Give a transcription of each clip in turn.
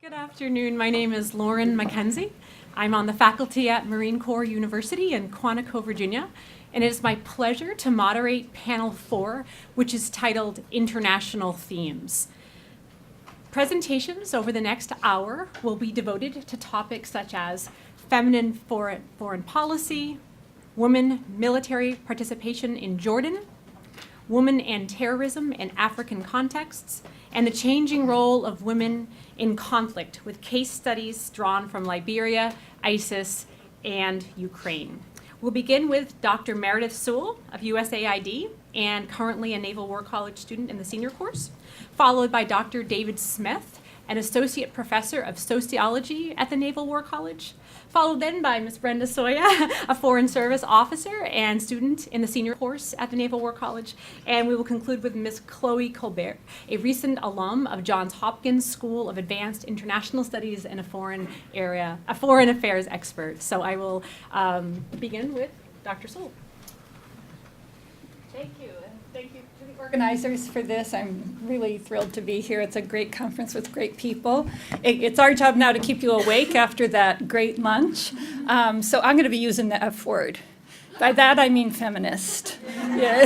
Good afternoon. My name is Lauren Mackenzie. I'm on the faculty at Marine Corps University in Quantico, Virginia, and it is my pleasure to moderate panel 4, which is titled International Themes. Presentations over the next hour will be devoted to topics such as feminine foreign policy, women military participation in Jordan, women and terrorism in African contexts, and the changing role of women in conflict with case studies drawn from Liberia, ISIS, and Ukraine. We'll begin with Dr. Meredith Soule of USAID and currently a Naval War College student in the senior course, followed by Dr. David Smith, an associate professor of sociology at the Naval War College, followed then by Ms. Brenda Soya, a foreign service officer and student in the senior course at the Naval War College, and we will conclude with Ms. Chloe Colbert, a recent alum of Johns Hopkins School of Advanced International Studies and a foreign affairs expert. So I will begin with Dr. Soule. Thank you, and thank you to the organizers for this. I'm really thrilled to be here. It's a great conference with great people. It's our job now to keep you awake after that great lunch. So I'm going to be using the F word. By that I mean feminist. Yeah.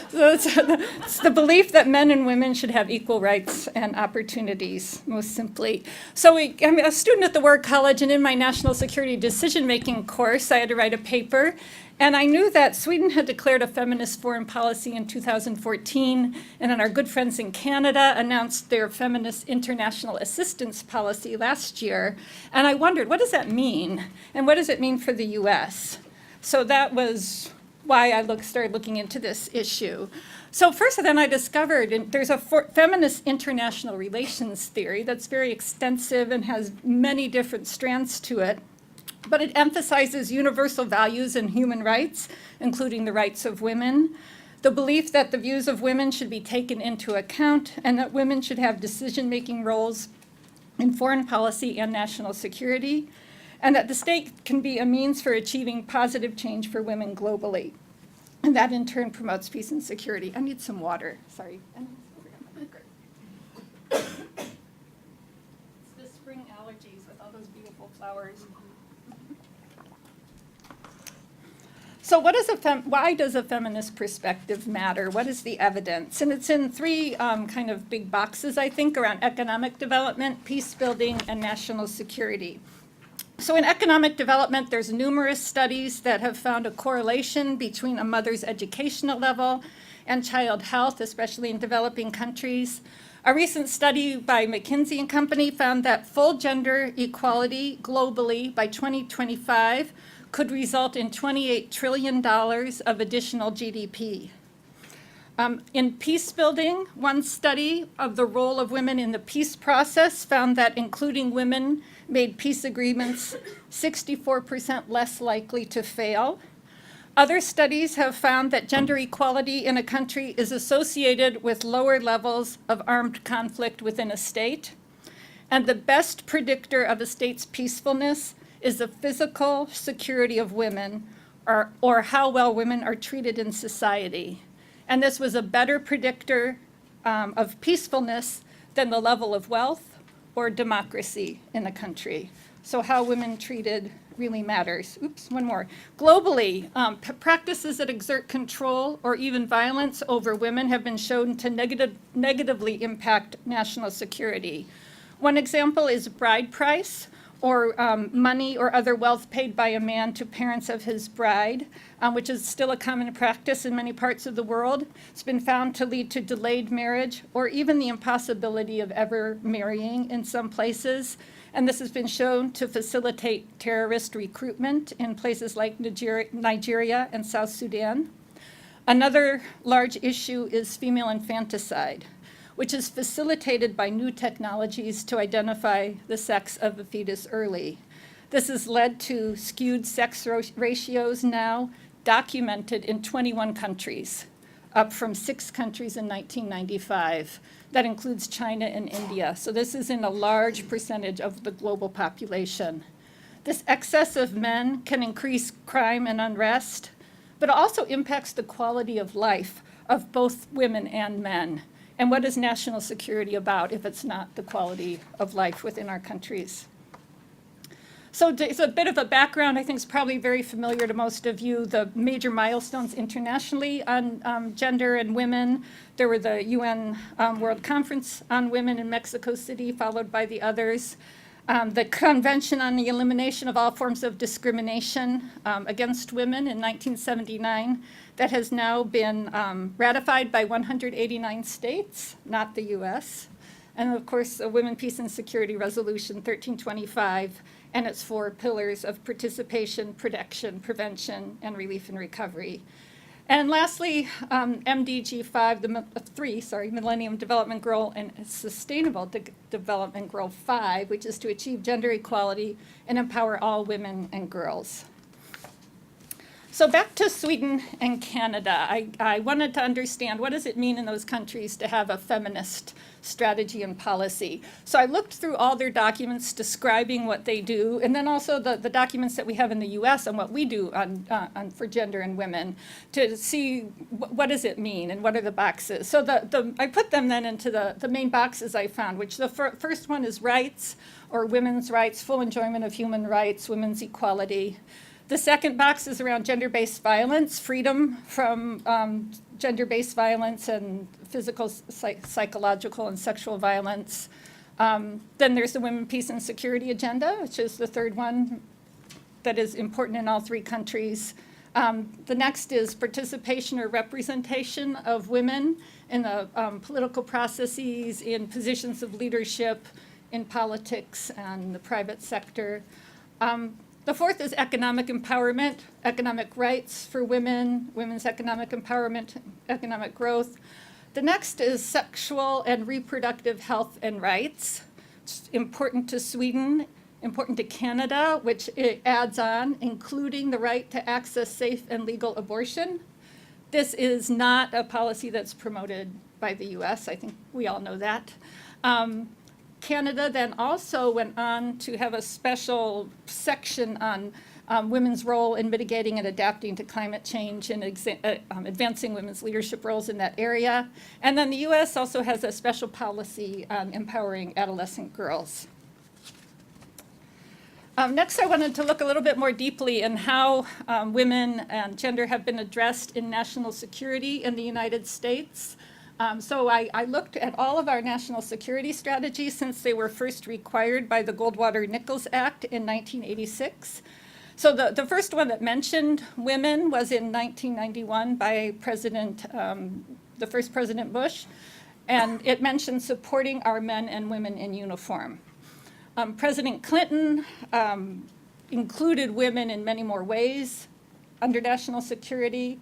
So it's the belief that men and women should have equal rights and opportunities, most simply. So I'm a student at the War College, and in my national security decision-making course, I had to write a paper. And I knew that Sweden had declared a feminist foreign policy in 2014, and then our good friends in Canada announced their feminist international assistance policy last year. And I wondered, what does that mean? And what does it mean for the US? So that was why I started looking into this issue. So first then I discovered there's a feminist international relations theory that's very extensive and has many different strands to it. But it emphasizes universal values and human rights, including the rights of women, the belief that the views of women should be taken into account, and that women should have decision-making roles in foreign policy and national security, and that the state can be a means for achieving positive change for women globally. And that in turn promotes peace and security. I need some water, sorry. It's the spring allergies with all those beautiful flowers. So why does a feminist perspective matter? What is the evidence? And it's in three kind of big boxes, I think, around economic development, peace building, and national security. So in economic development, there's numerous studies that have found a correlation between a mother's educational level and child health, especially in developing countries. A recent study by Mackenzie and company found that full gender equality globally by 2025 could result in $28 trillion of additional GDP. In peace building, one study of the role of women in the peace process found that including women made peace agreements 64% less likely to fail. Other studies have found that gender equality in a country is associated with lower levels of armed conflict within a state. And the best predictor of a state's peacefulness is the physical security of women, or how well women are treated in society. And this was a better predictor of peacefulness than the level of wealth or democracy in a country. So how women treated really matters. Oops, one more. Globally, practices that exert control or even violence over women have been shown to negatively impact national security. One example is bride price, or money or other wealth paid by a man to parents of his bride, which is still a common practice in many parts of the world. It's been found to lead to delayed marriage or even the impossibility of ever marrying in some places. And this has been shown to facilitate terrorist recruitment in places like Nigeria and South Sudan. Another large issue is female infanticide, which is facilitated by new technologies to identify the sex of the fetus early. This has led to skewed sex ratios now documented in 21 countries, up from 6 countries in 1995. That includes China and India. So this is in a large percentage of the global population. This excess of men can increase crime and unrest, but also impacts the quality of life of both women and men. And what is national security about if it's not the quality of life within our countries? So it's a bit of a background, I think is probably very familiar to most of you, the major milestones internationally on gender and women. There were the UN World Conference on Women in Mexico City, followed by the others. The Convention on the Elimination of All Forms of Discrimination Against Women in 1979, that has now been ratified by 189 states, not the US. And of course, the Women, Peace, and Security Resolution 1325, and its 4 pillars of participation, protection, prevention, and relief and recovery. And lastly, MDG 3, Millennium Development Goal and Sustainable Development Goal 5, which is to achieve gender equality and empower all women and girls. So back to Sweden and Canada. I wanted to understand, what does it mean in those countries to have a feminist strategy and policy? So I looked through all their documents describing what they do, and then also the documents that we have in the US on what we do for gender and women, to see what does it mean and what are the boxes. So I put them then into the main boxes I found, which the first one is rights, or women's rights, full enjoyment of human rights, women's equality. The second box is around gender-based violence, freedom from gender-based violence and physical, psychological, and sexual violence. Then there's the Women, Peace, and Security agenda, which is the third one that is important in all 3 countries. The next is participation or representation of women in the political processes, in positions of leadership, in politics, and the private sector. The fourth is economic empowerment, economic rights for women, women's economic empowerment, economic growth. The next is sexual and reproductive health and rights. It's important to Sweden, important to Canada, which it adds on, including the right to access safe and legal abortion. This is not a policy that's promoted by the US. I think we all know that. Canada then also went on to have a special section on women's role in mitigating and adapting to climate change and advancing women's leadership roles in that area. And then the US also has a special policy on empowering adolescent girls. Next, I wanted to look a little bit more deeply in how women and gender have been addressed in national security in the United States. So I looked at all of our national security strategies since they were first required by the Goldwater-Nichols Act in 1986. So the first one that mentioned women was in 1991 by the first President Bush, and it mentioned supporting our men and women in uniform. President Clinton included women in many more ways under national security.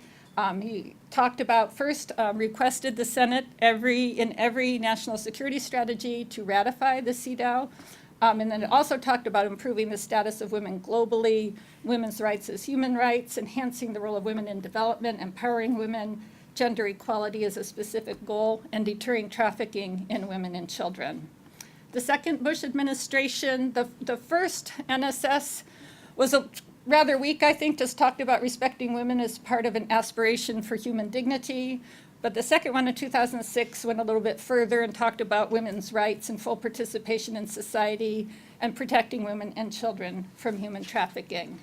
He talked about first, requested the Senate in every national security strategy to ratify the CEDAW. And then it also talked about improving the status of women globally, women's rights as human rights, enhancing the role of women in development, empowering women, gender equality as a specific goal, and deterring trafficking in women and children. The second Bush administration, the first NSS was rather weak, I think, just talked about respecting women as part of an aspiration for human dignity. But the second one in 2006 went a little bit further and talked about women's rights and full participation in society and protecting women and children from human trafficking.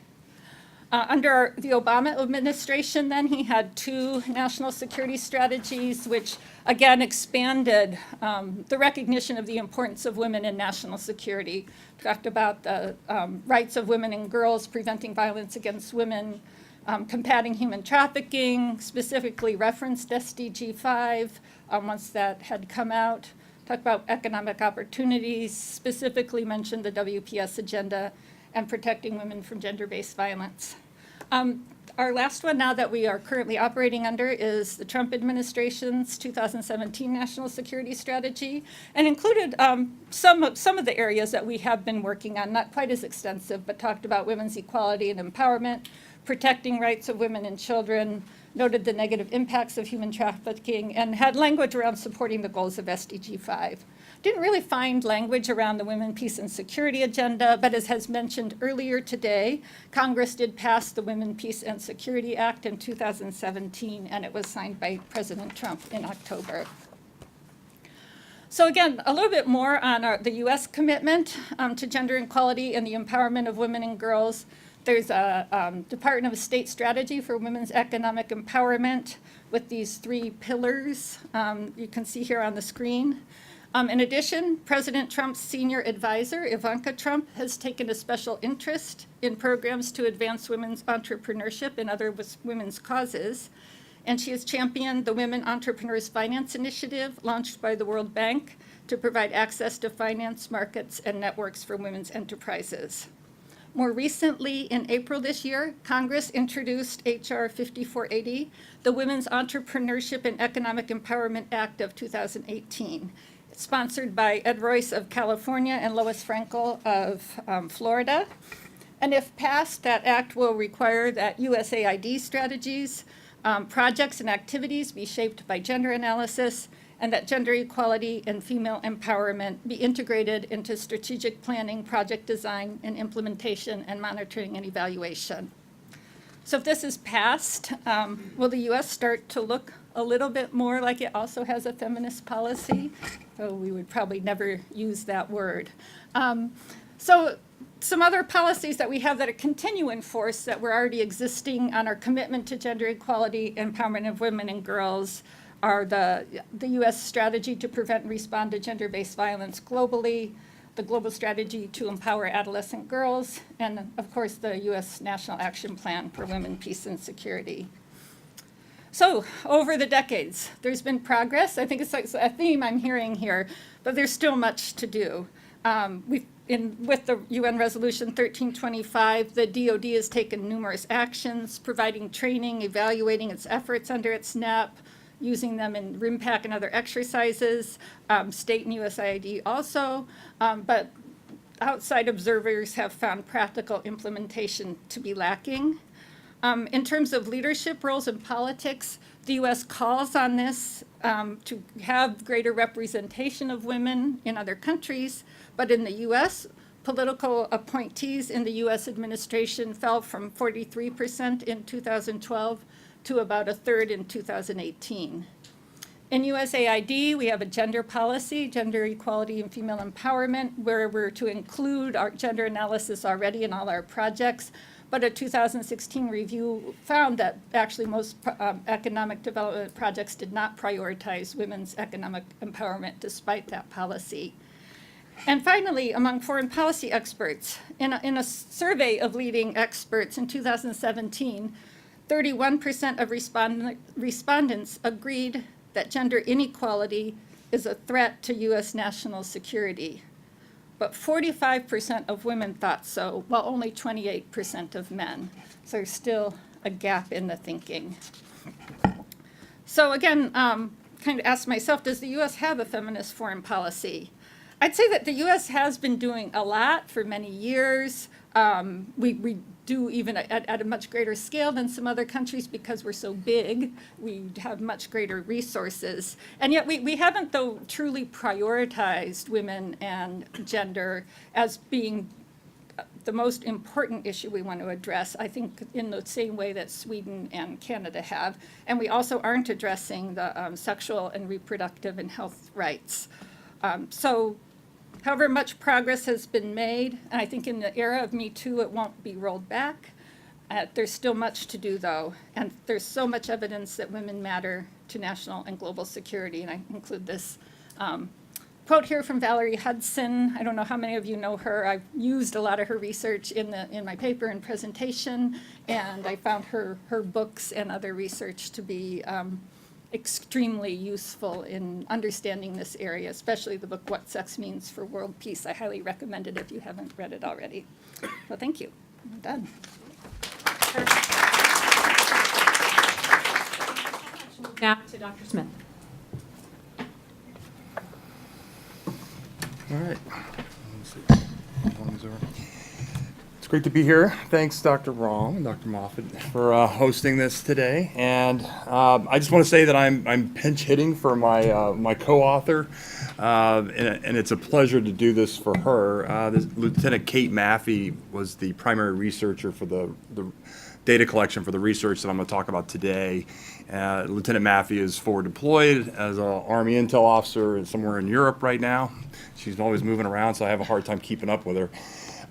Under the Obama administration, then, he had 2 national security strategies, which again expanded the recognition of the importance of women in national security. Talked about the rights of women and girls, preventing violence against women, combating human trafficking, specifically referenced SDG 5 once that had come out. Talked about economic opportunities, specifically mentioned the WPS agenda, and protecting women from gender-based violence. Our last one now that we are currently operating under is the Trump administration's 2017 National Security Strategy, and included some of the areas that we have been working on, not quite as extensive, but talked about women's equality and empowerment, protecting rights of women and children, noted the negative impacts of human trafficking, and had language around supporting the goals of SDG 5. Didn't really find language around the Women, Peace, and Security agenda, but as has mentioned earlier today, Congress did pass the Women, Peace, and Security Act in 2017, and it was signed by President Trump in October. So again, a little bit more on the U.S. commitment to gender equality and the empowerment of women and girls. There's a Department of State strategy for women's economic empowerment with these 3 pillars you can see here on the screen. In addition, President Trump's senior advisor, Ivanka Trump, has taken a special interest in programs to advance women's entrepreneurship and other women's causes. And she has championed the Women Entrepreneurs Finance Initiative launched by the World Bank to provide access to finance markets and networks for women's enterprises. More recently, in April this year, Congress introduced H.R. 5480, the Women's Entrepreneurship and Economic Empowerment Act of 2018. It's sponsored by Ed Royce of California and Lois Frankel of Florida. And if passed, that act will require that USAID strategies, projects and activities be shaped by gender analysis, and that gender equality and female empowerment be integrated into strategic planning, project design, and implementation, and monitoring and evaluation. So if this is passed, will the U.S. start to look a little bit more like it also has a feminist policy? Though we would probably never use that word. So some other policies that we have that continue in force that were already existing on our commitment to gender equality, empowerment of women and girls are the U.S. strategy to prevent and respond to gender-based violence globally, the global strategy to empower adolescent girls, and of course the U.S. National Action Plan for Women, Peace, and Security. So over the decades, there's been progress. I think it's like a theme I'm hearing here, but there's still much to do. With the UN Resolution 1325, the DoD has taken numerous actions, providing training, evaluating its efforts under its SNAP, using them in RIMPAC and other exercises, state and USAID also, but outside observers have found practical implementation to be lacking. In terms of leadership roles in politics, the U.S. calls on this to have greater representation of women in other countries, but in the U.S., political appointees in the U.S. administration fell from 43% in 2012 to about a third in 2018. In USAID, we have a gender policy, gender equality and female empowerment, where we're to include our gender analysis already in all our projects. But a 2016 review found that actually most economic development projects did not prioritize women's economic empowerment despite that policy. And finally, among foreign policy experts, in a survey of leading experts in 2017, 31% of respondents agreed that gender inequality is a threat to U.S. national security. But 45% of women thought so, while only 28% of men. So there's still a gap in the thinking. So again, kind of asked myself, does the U.S. have a feminist foreign policy? I'd say that the U.S. has been doing a lot for many years. We do even at a much greater scale than some other countries because we're so big. We have much greater resources. And yet we haven't, though, truly prioritized women and gender as being the most important issue we want to address, I think, in the same way that Sweden and Canada have. And we also aren't addressing the sexual and reproductive and health rights. So however much progress has been made, and I think in the era of Me Too, it won't be rolled back. There's still much to do, though, and there's so much evidence that women matter to national and global security, and I include this quote here from Valerie Hudson. I don't know how many of you know her. I've used a lot of her research in my paper and presentation, and I found her books and other research to be extremely useful in understanding this area, especially the book, What Sex Means for World Peace. I highly recommend it if you haven't read it already. So thank you. I'm done. Now to Dr. Smith. All right. Let's see. How long is our- great to be here. Thanks, Dr. Wrong and Dr. Moffat, for hosting this today. And I just want to say that I'm pinch hitting for my co-author, and it's a pleasure to do this for her. Lieutenant Kate Maffey was the primary researcher for the data collection for the research that I'm going to talk about today. Lieutenant Maffey is forward deployed as an Army intel officer and somewhere in Europe right now. She's always moving around, so I have a hard time keeping up with her.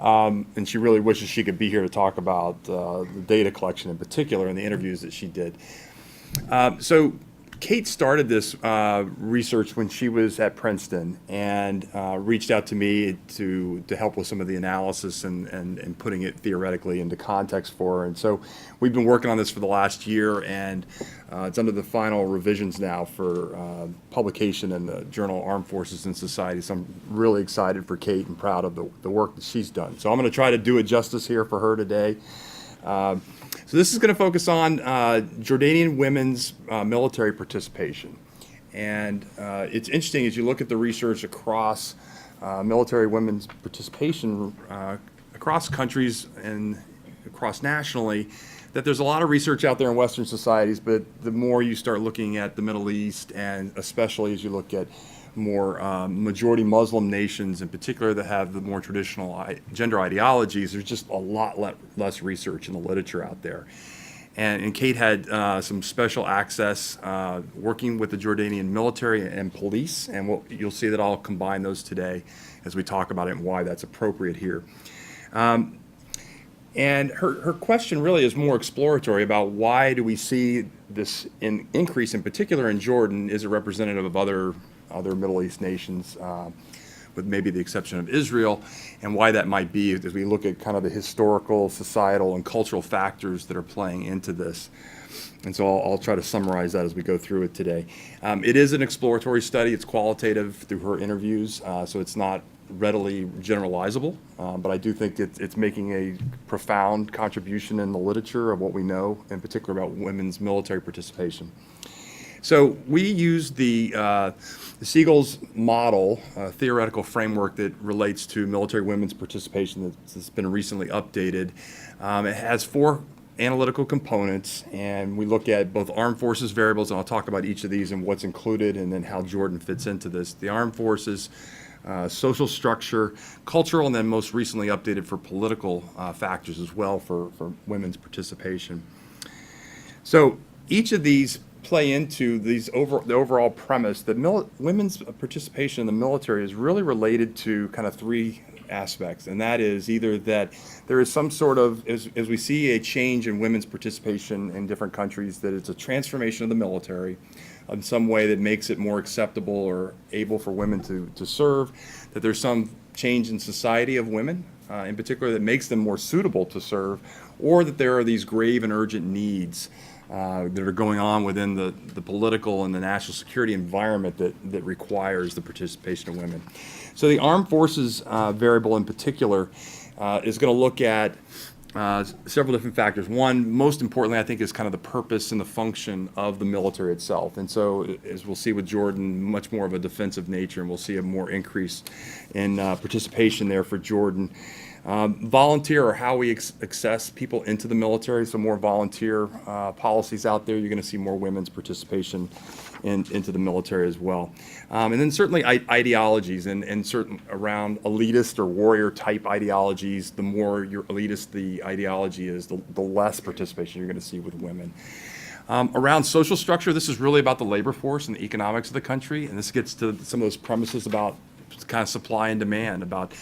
And she really wishes she could be here to talk about the data collection in particular and the interviews that she did. So Kate started this research when she was at Princeton and reached out to me to help with some of the analysis and putting it theoretically into context for her. And so we've been working on this for the last year, and it's under the final revisions now for publication in the journal Armed Forces and Society. So I'm really excited for Kate and proud of the work that she's done. So I'm going to try to do it justice here for her today. So this is going to focus on Jordanian women's military participation. And it's interesting as you look at the research across military women's participation across countries and across nationally, that there's a lot of research out there in Western societies, but the more you start looking at the Middle East, and especially as you look at more majority Muslim nations in particular that have the more traditional gender ideologies, there's just a lot less research in the literature out there. And Kate had some special access working with the Jordanian military and police, and you'll see that I'll combine those today as we talk about it and why that's appropriate here. And her question really is more exploratory about why do we see this increase in particular in Jordan. Is it representative of other Middle East nations, with maybe the exception of Israel, and why that might be as we look at kind of the historical, societal, and cultural factors that are playing into this. And so I'll try to summarize that as we go through it today. It is an exploratory study. It's qualitative through her interviews, so it's not readily generalizable, but I do think it's making a profound contribution in the literature of what we know, in particular about women's military participation. So we use the Siegels Model, theoretical framework that relates to military women's participation that's been recently updated. It has 4 analytical components, and we look at both armed forces variables, and I'll talk about each of these and what's included, and then how Jordan fits into this. The armed forces, social structure, cultural, and then most recently updated for political factors as well for women's participation. So each of these play into the overall premise that women's participation in the military is really related to kind of 3 aspects, and that is either that there is some sort of, as we see a change in women's participation in different countries, that it's a transformation of the military in some way that makes it more acceptable or able for women to serve, that there's some change in society of women, in particular, that makes them more suitable to serve, or that there are these grave and urgent needs that are going on within the political and the national security environment that requires the participation of women. So the armed forces variable in particular is going to look at several different factors. One, most importantly, I think, is kind of the purpose and the function of the military itself. And so, as we'll see with Jordan, much more of a defensive nature, and we'll see a more increase in participation there for Jordan. Volunteer, or how we access people into the military, so more volunteer policies out there. You're going to see more women's participation into the military as well. And then certainly ideologies and certain around elitist or warrior type ideologies. The more your elitist the ideology is, the less participation you're going to see with women. Around social structure, this is really about the labor force and the economics of the country, and this gets to some of those premises about kind of supply and demand, about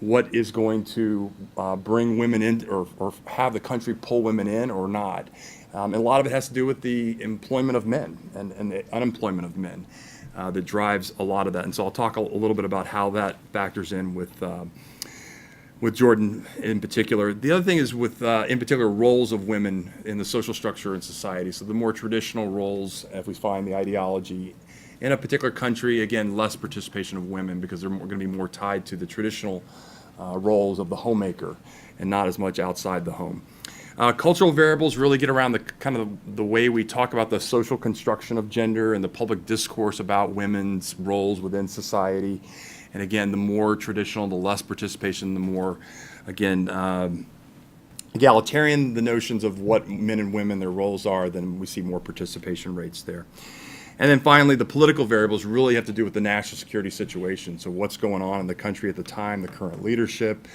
what is going to bring women in or have the country pull women in or not. And a lot of it has to do with the employment of men and the unemployment of men that drives a lot of that. And so I'll talk a little bit about how that factors in with Jordan in particular. The other thing is with, in particular, roles of women in the social structure in society. So the more traditional roles, if we find the ideology in a particular country, again, less participation of women because they're going to be more tied to the traditional roles of the homemaker and not as much outside the home. Cultural variables really get around the kind of the way we talk about the social construction of gender and the public discourse about women's roles within society. And again, the more traditional, the less participation, the more, again, egalitarian the notions of what men and women, their roles are, then we see more participation rates there. And then finally, the political variables really have to do with the national security situation. So what's going on in the country at the time, the current leadership,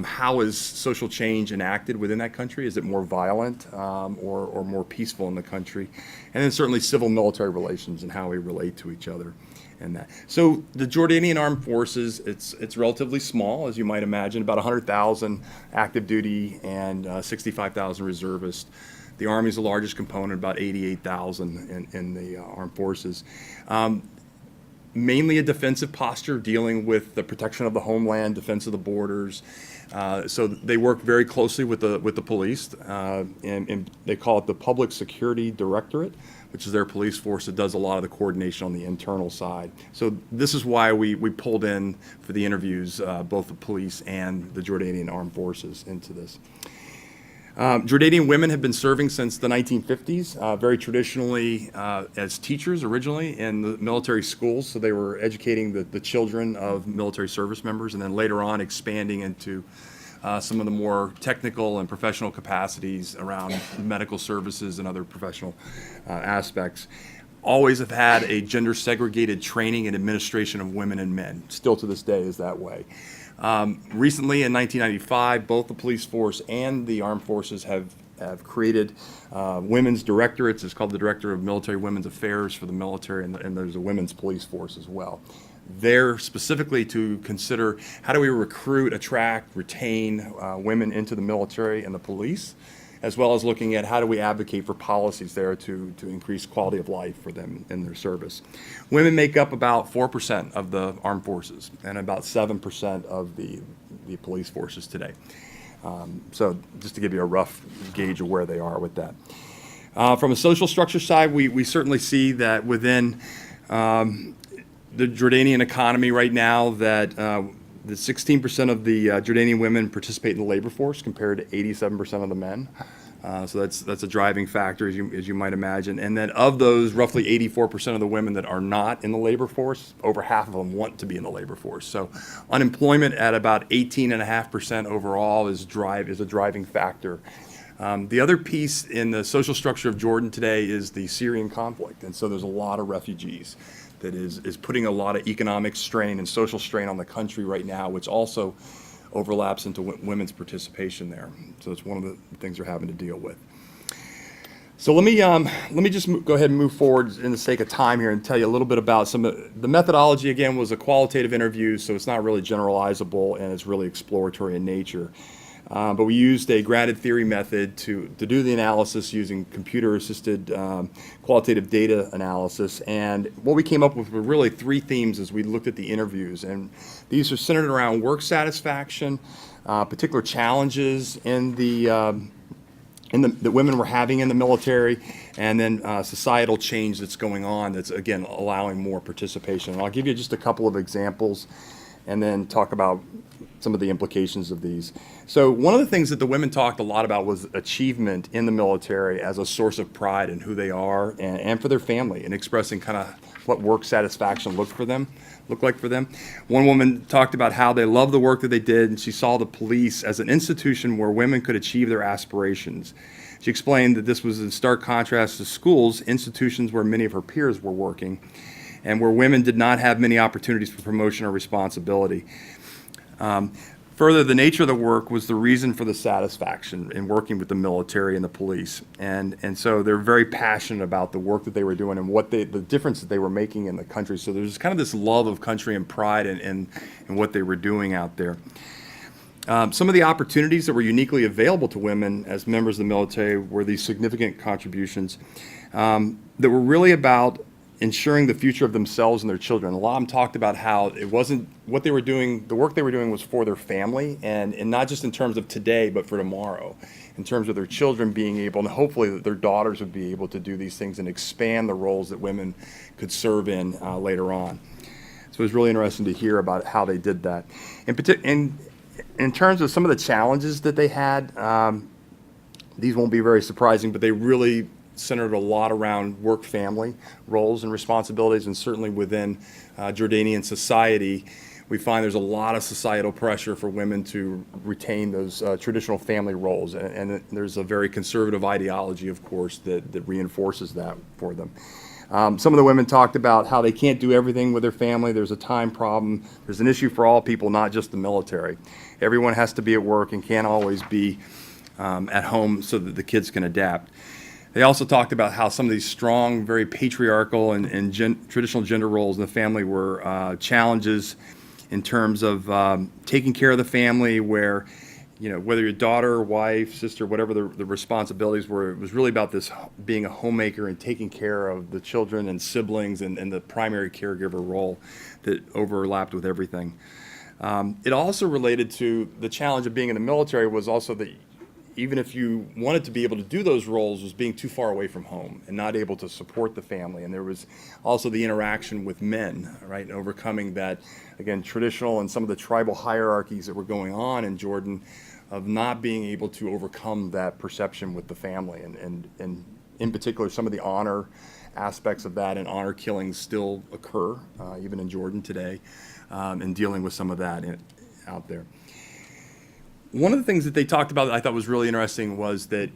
how is social change enacted within that country? Is it more violent or more peaceful in the country? And then certainly civil military relations and how we relate to each other and that. So the Jordanian Armed Forces, it's relatively small, as you might imagine, about 100,000 active duty and 65,000 reservists. The Army is the largest component, about 88,000 in the armed forces. Mainly a defensive posture, dealing with the protection of the homeland, defense of the borders. So they work very closely with the police, and they call it the Public Security Directorate, which is their police force that does a lot of the coordination on the internal side. So this is why we pulled in for the interviews both the police and the Jordanian Armed Forces into this. Jordanian women have been serving since the 1950s, very traditionally as teachers originally in the military schools. So they were educating the children of military service members, and then later on expanding into some of the more technical and professional capacities around medical services and other professional aspects. Always have had a gender segregated training and administration of women and men. Still to this day is that way. Recently, in 1995, both the police force and the armed forces have created women's directorates. It's called the Director of Military Women's Affairs for the military, and there's a women's police force as well. They're specifically to consider how do we recruit, attract, retain women into the military and the police, as well as looking at how do we advocate for policies there to increase quality of life for them in their service. Women make up about 4% of the armed forces and about 7% of the police forces today. So just to give you a rough gauge of where they are with that. From a social structure side, we certainly see that within the Jordanian economy right now that the 16% of the Jordanian women participate in the labor force compared to 87% of the men. So that's a driving factor, as you might imagine. And then of those, roughly 84% of the women that are not in the labor force, over half of them want to be in the labor force. So unemployment at about 18.5% overall is a driving factor. The other piece in the social structure of Jordan today is the Syrian conflict. And so there's a lot of refugees that is putting a lot of economic strain and social strain on the country right now, which also overlaps into women's participation there. So it's one of the things they're having to deal with. So let me just go ahead and move forward in the sake of time here and tell you a little bit about some of the methodology. Again, was a qualitative interview, so it's not really generalizable and it's really exploratory in nature. But we used a grounded theory method to do the analysis using computer-assisted qualitative data analysis. And what we came up with were really three themes as we looked at the interviews. And these are centered around work satisfaction, particular challenges that women were having in the military, and then societal change that's going on that's, again, allowing more participation. And I'll give you just a couple of examples and then talk about some of the implications of these. So one of the things that the women talked a lot about was achievement in the military as a source of pride in who they are and for their family, and expressing kind of what work satisfaction looked like for them. One woman talked about how they loved the work that they did, and she saw the police as an institution where women could achieve their aspirations. She explained that this was in stark contrast to schools, institutions where many of her peers were working, and where women did not have many opportunities for promotion or responsibility. Further, the nature of the work was the reason for the satisfaction in working with the military and the police. And so they're very passionate about the work that they were doing and the difference that they were making in the country. So there's kind of this love of country and pride in what they were doing out there. Some of the opportunities that were uniquely available to women as members of the military were these significant contributions that were really about ensuring the future of themselves and their children. A lot of them talked about how it wasn't what they were doing, the work they were doing was for their family, and not just in terms of today, but for tomorrow, in terms of their children being able, and hopefully that their daughters would be able to do these things and expand the roles that women could serve in later on. So it was really interesting to hear about how they did that. In terms of some of the challenges that they had, these won't be very surprising, but they really centered a lot around work-family roles and responsibilities, and certainly within Jordanian society, we find there's a lot of societal pressure for women to retain those traditional family roles. And there's a very conservative ideology, of course, that reinforces that for them. Some of the women talked about how they can't do everything with their family. There's a time problem. There's an issue for all people, not just the military. Everyone has to be at work and can't always be at home so that the kids can adapt. They also talked about how some of these strong, very patriarchal and traditional gender roles in the family were challenges in terms of taking care of the family, where, you know, whether your daughter, wife, sister, whatever the responsibilities were, it was really about this being a homemaker and taking care of the children and siblings and the primary caregiver role that overlapped with everything. It also related to the challenge of being in the military was also that even if you wanted to be able to do those roles, was being too far away from home and not able to support the family. And there was also the interaction with men, right, and overcoming that, again, traditional and some of the tribal hierarchies that were going on in Jordan of not being able to overcome that perception with the family. And in particular, some of the honor aspects of that and honor killings still occur, even in Jordan today, and dealing with some of that out there. One of the things that they talked about that I thought was really interesting was that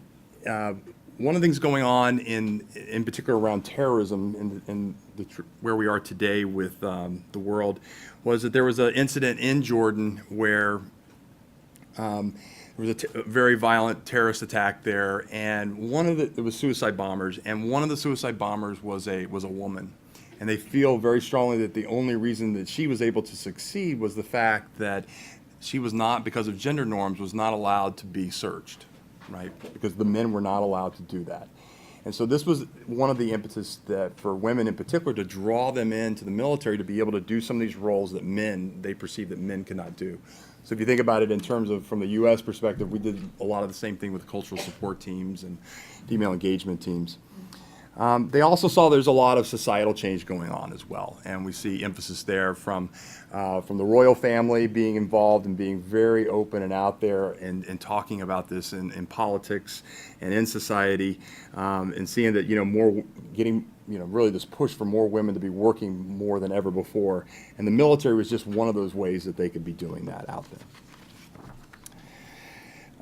one of the things going on in particular around terrorism in where we are today with the world was that there was an incident in Jordan where there was a very violent terrorist attack there, and it was suicide bombers, and one of the suicide bombers was a woman. And they feel very strongly that the only reason that she was able to succeed was the fact that she was not, because of gender norms, was not allowed to be searched, right? Because the men were not allowed to do that. And so this was one of the impetus that for women in particular to draw them into the military to be able to do some of these roles that they perceive that men cannot do. So if you think about it in terms of from the U.S. perspective, we did a lot of the same thing with cultural support teams and female engagement teams. They also saw there's a lot of societal change going on as well, and we see emphasis there from the royal family being involved and being very open and out there and talking about this in politics and in society, and seeing that, you know, more getting, you know, really this push for more women to be working more than ever before, and the military was just one of those ways that they could be doing that out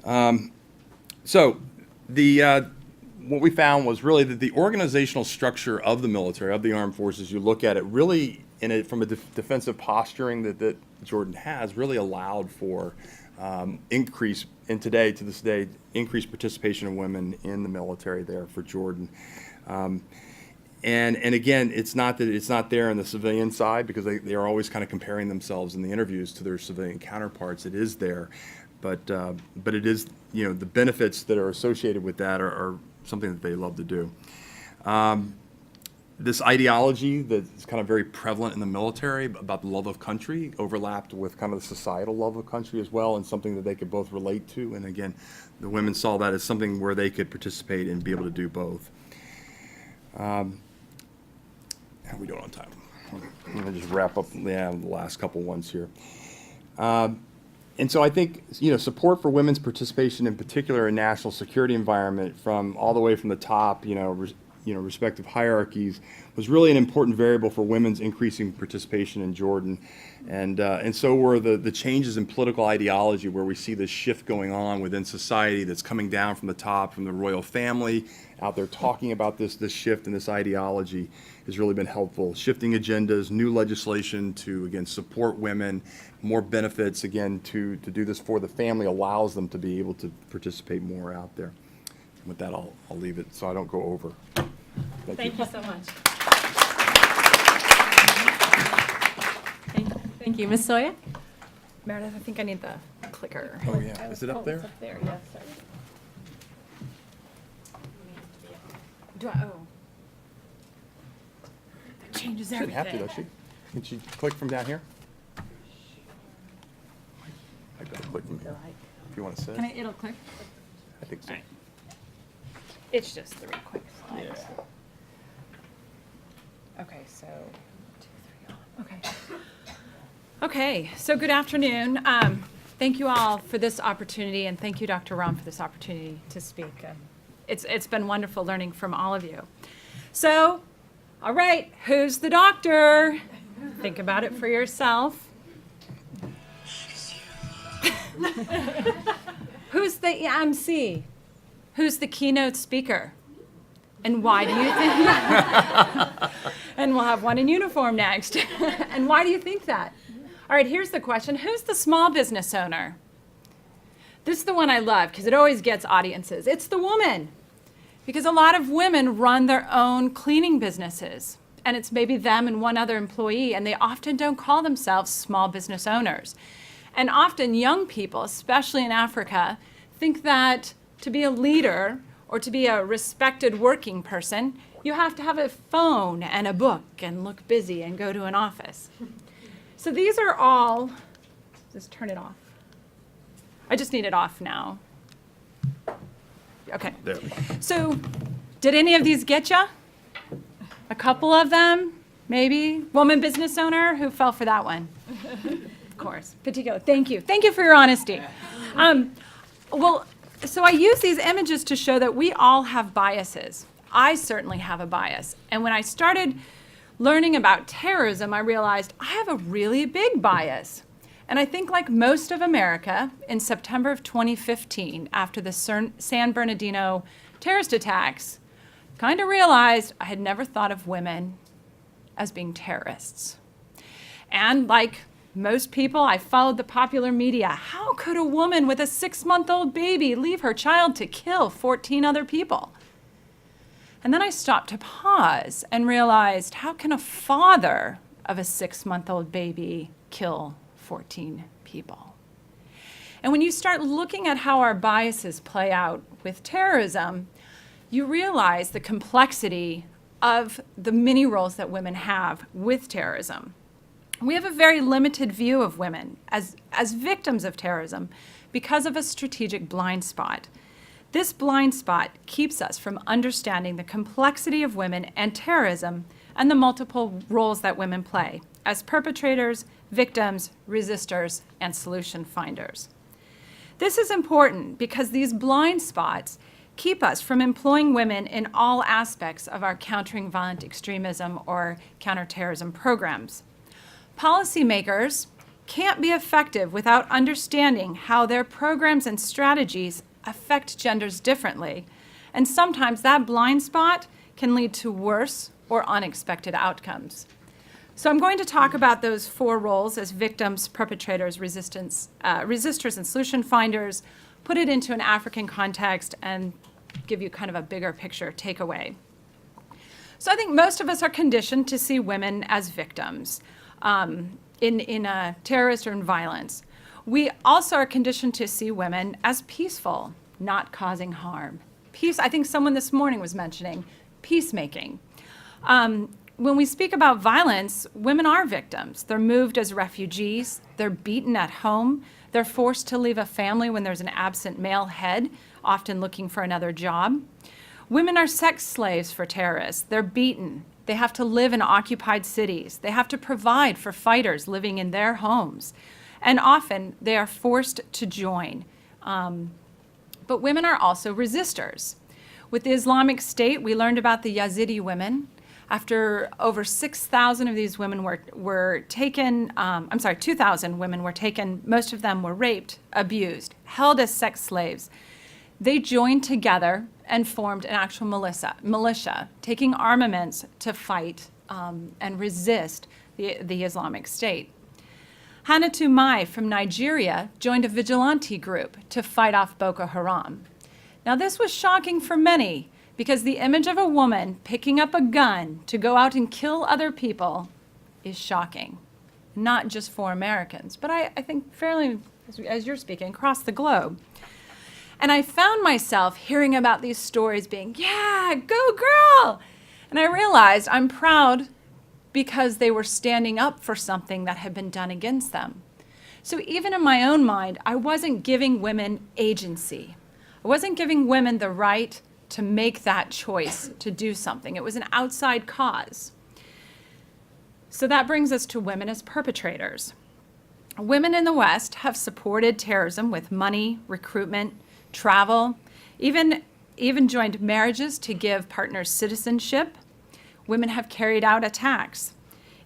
there. So what we found was really that the organizational structure of the military, of the armed forces, you look at it really from a defensive posturing that Jordan has, really allowed for increase to this day, increased participation of women in the military there for Jordan. And again, it's not that it's not there on the civilian side, because they are always kind of comparing themselves in the interviews to their civilian counterparts. It is there, but it is, you know, the benefits that are associated with that are something that they love to do. This ideology that's kind of very prevalent in the military about the love of country overlapped with kind of the societal love of country as well, and something that they could both relate to. And again, the women saw that as something where they could participate and be able to do both. How are we doing on time? I'm going to just wrap up the last couple ones here. And so I think, you know, support for women's participation, in particular in national security environment, from all the way from the top, respective hierarchies, was really an important variable for women's increasing participation in Jordan. And so were the changes in political ideology, where we see this shift going on within society that's coming down from the top, from the royal family, out there talking about this shift in this ideology has really been helpful. Shifting agendas, new legislation to, again, support women, more benefits, again, to do this for the family allows them to be able to participate more out there. And with that, I'll leave it so I don't go over. Thank you so much. Thank you. Ms. Soya? Meredith, I think I need the clicker. Oh, yeah. Is it up there? It's up there, yes. Sorry. That changes She didn't have to, everything. does she? Can she click from down here? I gotta click from here. If you want to sit. It'll click? I think so. All right. It's just 3 quick slides. Yeah. Okay, so 2, 3 on. Okay. Okay, so good afternoon. Thank you all for this opportunity, and thank you, Dr. Rom, for this opportunity to speak. It's been wonderful learning from all of you. So, all right, who's the doctor? Think about it for yourself. Who's the MC? Who's the keynote speaker? And why do you think And we'll have one in uniform next. And why do you think that? All right, here's the question. Who's the small business owner? This is the one I love because it always gets audiences. It's the woman. Because a lot of women run their own cleaning businesses. And it's maybe them and one other employee, and they often don't call themselves small business owners. And often young people, especially in Africa, think that to be a leader or to be a respected working person, you have to have a phone and a book and look busy and go to an office. So these are all, just turn it off. I just need it off now. Okay. There we go. So did any of these get you? A couple of them, maybe? Woman business owner, who fell for that one? Of course. Particular. Thank you. Thank you for your honesty. Well, so I use these images to show that we all have biases. I certainly have a bias. And when I started learning about terrorism, I realized I have a really big bias. And I think like most of America, in September of 2015, after the San Bernardino terrorist attacks, kind of realized I had never thought of women as being terrorists. And like most people, I followed the popular media. How could a woman with a 6-month-old baby leave her child to kill 14 other people? And then I stopped to pause and realized, how can a father of a 6-month-old baby kill 14 people? And when you start looking at how our biases play out with terrorism, you realize the complexity of the many roles that women have with terrorism. We have a very limited view of women as victims of terrorism because of a strategic blind spot. This blind spot keeps us from understanding the complexity of women and terrorism and the multiple roles that women play as perpetrators, victims, resistors, and solution finders. This is important because these blind spots keep us from employing women in all aspects of our countering violent extremism or counterterrorism programs. Policymakers can't be effective without understanding how their programs and strategies affect genders differently, and sometimes that blind spot can lead to worse or unexpected outcomes. So I'm going to talk about those 4 roles as victims, perpetrators, resistors, and solution finders, put it into an African context, and give you kind of a bigger picture takeaway. So I think most of us are conditioned to see women as victims in terrorist or in violence. We also are conditioned to see women as peaceful, not causing harm. Peace, I think someone this morning was mentioning peacemaking. When we speak about violence, women are victims. They're moved as refugees, they're beaten at home, they're forced to leave a family when there's an absent male head, often looking for another job. Women are sex slaves for terrorists. They're beaten. They have to live in occupied cities. They have to provide for fighters living in their homes. And often they are forced to join. But women are also resistors. With the Islamic State, we learned about the Yazidi women. After over 6,000 of these women were taken, 2,000 women were taken, most of them were raped, abused, held as sex slaves. They joined together and formed an actual militia, taking armaments to fight and resist the Islamic State. Hannatu Mai from Nigeria joined a vigilante group to fight off Boko Haram. Now this was shocking for many because the image of a woman picking up a gun to go out and kill other people is shocking, not just for Americans, but I think fairly, as you're speaking, across the globe. And I found myself hearing about these stories being, yeah, go girl! And I realized I'm proud because they were standing up for something that had been done against them. So even in my own mind, I wasn't giving women agency. I wasn't giving women the right to make that choice to do something. It was an outside cause. So that brings us to women as perpetrators. Women in the West have supported terrorism with money, recruitment, travel, even joined marriages to give partners citizenship. Women have carried out attacks.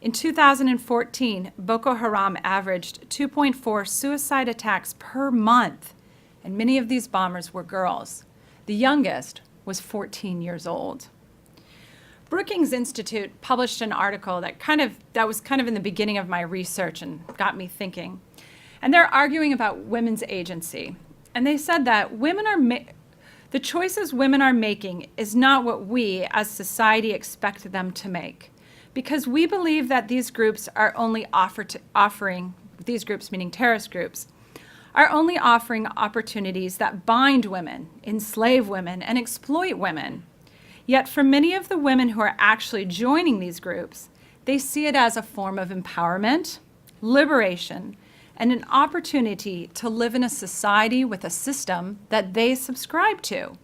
In 2014, Boko Haram averaged 2.4 suicide attacks per month, and many of these bombers were girls. The youngest was 14 years old. Brookings Institute published an article that was kind of in the beginning of my research and got me thinking. And they're arguing about women's agency. And they said that the choices women are making is not what we as society expect them to make. Because we believe that these groups are only offering, these groups meaning terrorist groups, are only offering opportunities that bind women, enslave women, and exploit women. Yet for many of the women who are actually joining these groups, they see it as a form of empowerment, liberation, and an opportunity to live in a society with a system that they subscribe to.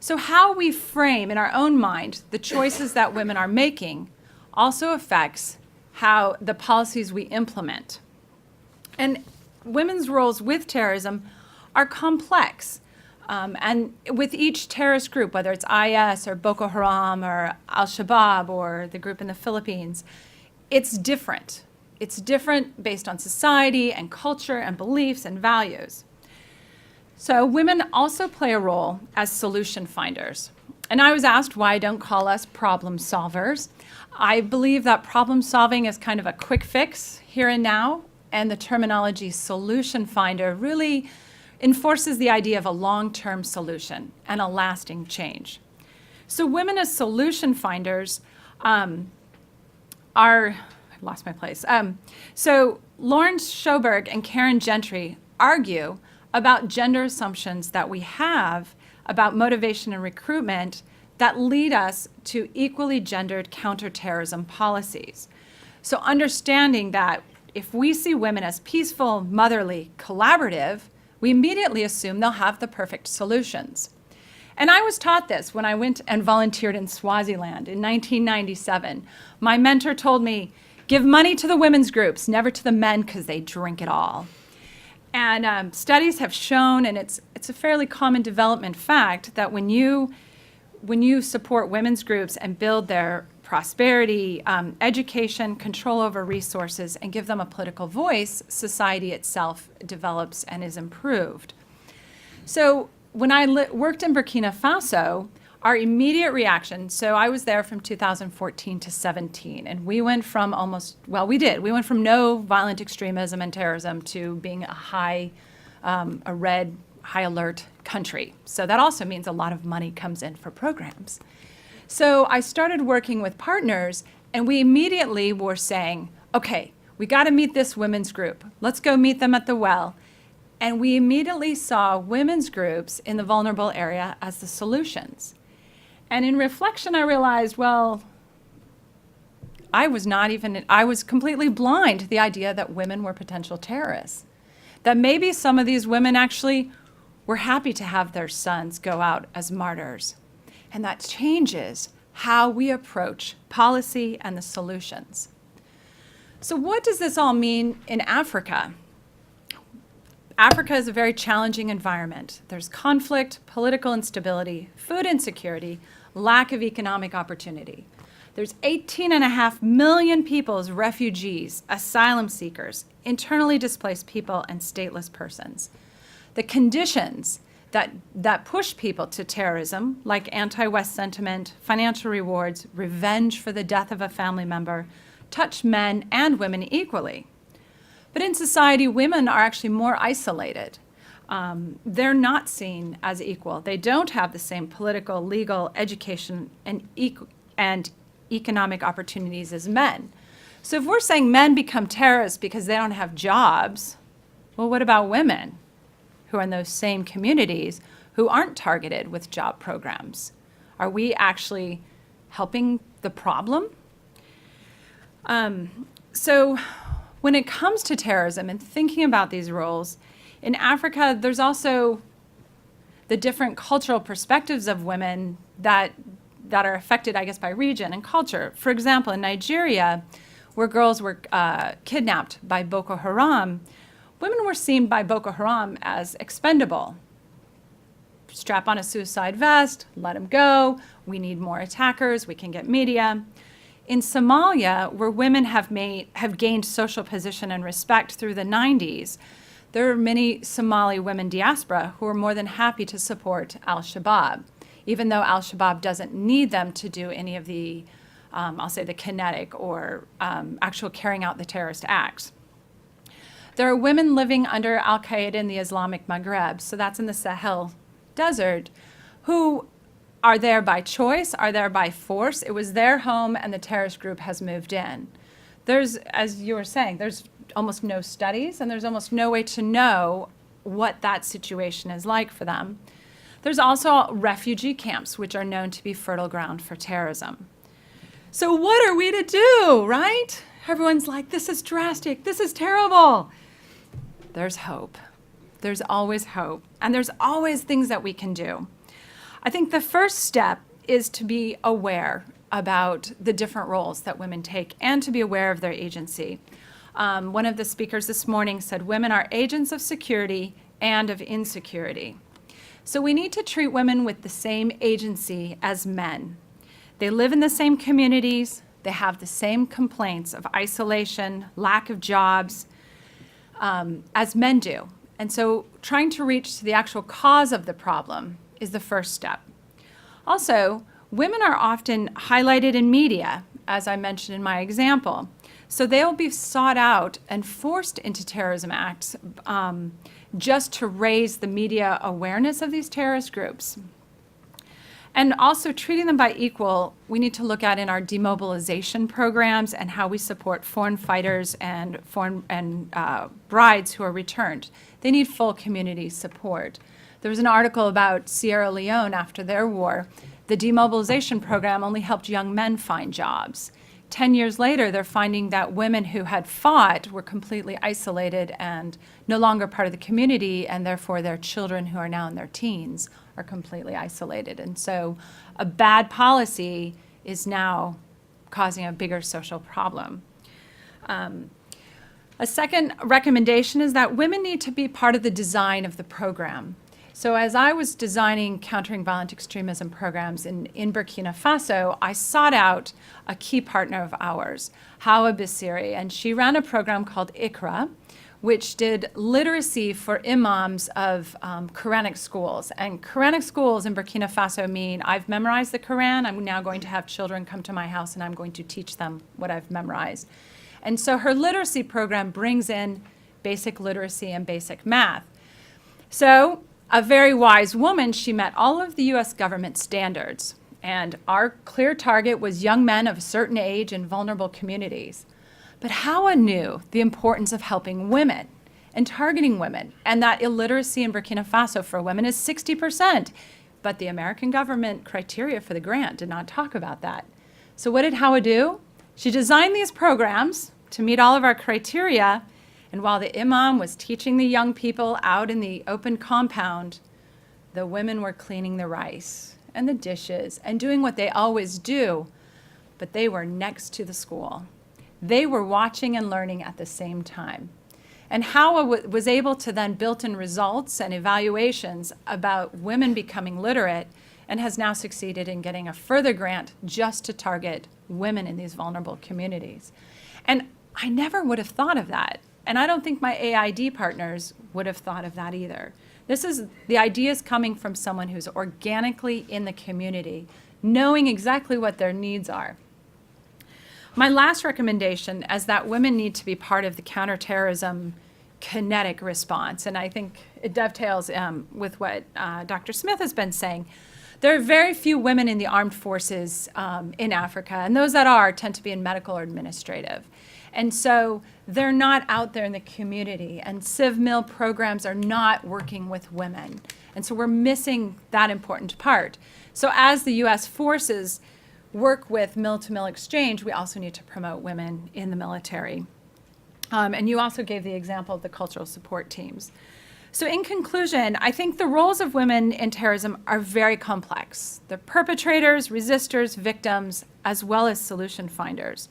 So how we frame in our own mind the choices that women are making also affects how the policies we implement. And women's roles with terrorism are complex. And with each terrorist group, whether it's IS or Boko Haram or Al-Shabaab or the group in the Philippines, it's different. It's different based on society and culture and beliefs and values. So women also play a role as solution finders. And I was asked why I don't call us problem solvers. I believe that problem solving is kind of a quick fix here and now, and the terminology solution finder really enforces the idea of a long-term solution and a lasting change. So women as solution finders are, I lost my place. So Lawrence Schoberg and Karen Gentry argue about gender assumptions that we have about motivation and recruitment that lead us to equally gendered counterterrorism policies. So understanding that if we see women as peaceful, motherly, collaborative, we immediately assume they'll have the perfect solutions. And I was taught this when I went and volunteered in Swaziland in 1997. My mentor told me, give money to the women's groups, never to the men because they drink it all. And studies have shown, and it's a fairly common development fact, that when you support women's groups and build their prosperity, education, control over resources, and give them a political voice, society itself develops and is improved. So when I worked in Burkina Faso, our immediate reaction, so I was there from 2014 to 17, and we went from we went from no violent extremism and terrorism to being a red, high alert country. So that also means a lot of money comes in for programs. So I started working with partners, and we immediately were saying, okay, we got to meet this women's group. Let's go meet them at the well. And we immediately saw women's groups in the vulnerable area as the solutions. And in reflection, I realized, well, I was completely blind to the idea that women were potential terrorists. That maybe some of these women actually were happy to have their sons go out as martyrs. And that changes how we approach policy and the solutions. So what does this all mean in Africa? Africa is a very challenging environment. There's conflict, political instability, food insecurity, lack of economic opportunity. There's 18.5 million people as refugees, asylum seekers, internally displaced people, and stateless persons. The conditions that push people to terrorism, like anti-West sentiment, financial rewards, revenge for the death of a family member, touch men and women equally. But in society, women are actually more isolated. They're not seen as equal. They don't have the same political, legal, education, and economic opportunities as men. So if we're saying men become terrorists because they don't have jobs, well, what about women who are in those same communities who aren't targeted with job programs? Are we actually helping the problem? So when it comes to terrorism and thinking about these roles, in Africa, there's also the different cultural perspectives of women that are affected, I guess, by region and culture. For example, in Nigeria, where girls were kidnapped by Boko Haram, women were seen by Boko Haram as expendable. Strap on a suicide vest, let them go, we need more attackers, we can get media. in Somalia, where women have gained social position and respect through the 90s, there are many Somali women diaspora who are more than happy to support al-Shabaab, even though al-Shabaab doesn't need them to do any of the, I'll say, the kinetic or actual carrying out the terrorist acts. There are women living under al-Qaeda in the Islamic Maghreb, so that's in the Sahel Desert, who are there by choice, are there by force. It was their home and the terrorist group has moved in. There's, as you were saying, there's almost no studies and there's almost no way to know what that situation is like for them. There's also refugee camps, which are known to be fertile ground for terrorism. So what are we to do, right? Everyone's like, this is drastic, this is terrible. There's hope. There's always hope. And there's always things that we can do. I think the first step is to be aware about the different roles that women take and to be aware of their agency. One of the speakers this morning said women are agents of security and of insecurity. So we need to treat women with the same agency as men. They live in the same communities. They have the same complaints of isolation, lack of jobs, as men do. And so trying to reach to the actual cause of the problem is the first step. Also, women are often highlighted in media, as I mentioned in my example. So they'll be sought out and forced into terrorism acts just to raise the media awareness of these terrorist groups. And also treating them by equal, we need to look at in our demobilization programs and how we support foreign fighters and brides who are returned. They need full community support. There was an article about Sierra Leone after their war. The demobilization program only helped young men find jobs. 10 years later, they're finding that women who had fought were completely isolated and no longer part of the community, and therefore their children who are now in their teens are completely isolated. And so a bad policy is now causing a bigger social problem. A second recommendation is that women need to be part of the design of the program. So as I was designing countering violent extremism programs in Burkina Faso, I sought out a key partner of ours, Hawa Bissiri, and she ran a program called ICRA, which did literacy for imams of Quranic schools. And Quranic schools in Burkina Faso mean I've memorized the Quran, I'm now going to have children come to my house and I'm going to teach them what I've memorized. And so her literacy program brings in basic literacy and basic math. So a very wise woman, she met all of the US government standards. And our clear target was young men of a certain age in vulnerable communities. But Hawa knew the importance of helping women and targeting women, and that illiteracy in Burkina Faso for women is 60%. But the American government criteria for the grant did not talk about that. So what did Hawa do? She designed these programs to meet all of our criteria, and while the imam was teaching the young people out in the open compound, the women were cleaning the rice and the dishes and doing what they always do, but they were next to the school. They were watching and learning at the same time. And Hawa was able to then build in results and evaluations about women becoming literate and has now succeeded in getting a further grant just to target women in these vulnerable communities. And I never would have thought of that. And I don't think my AID partners would have thought of that either. The idea is coming from someone who's organically in the community, knowing exactly what their needs are. My last recommendation is that women need to be part of the counterterrorism kinetic response. And I think it dovetails with what Dr. Smith has been saying. There are very few women in the armed forces in Africa, and those that are tend to be in medical or administrative. And so they're not out there in the community, and CivMil programs are not working with women. And so we're missing that important part. So as the US forces work with mill-to-mill exchange, we also need to promote women in the military. And you also gave the example of the cultural support teams. So in conclusion, I think the roles of women in terrorism are very complex. They're perpetrators, resistors, victims, as well as solution finders.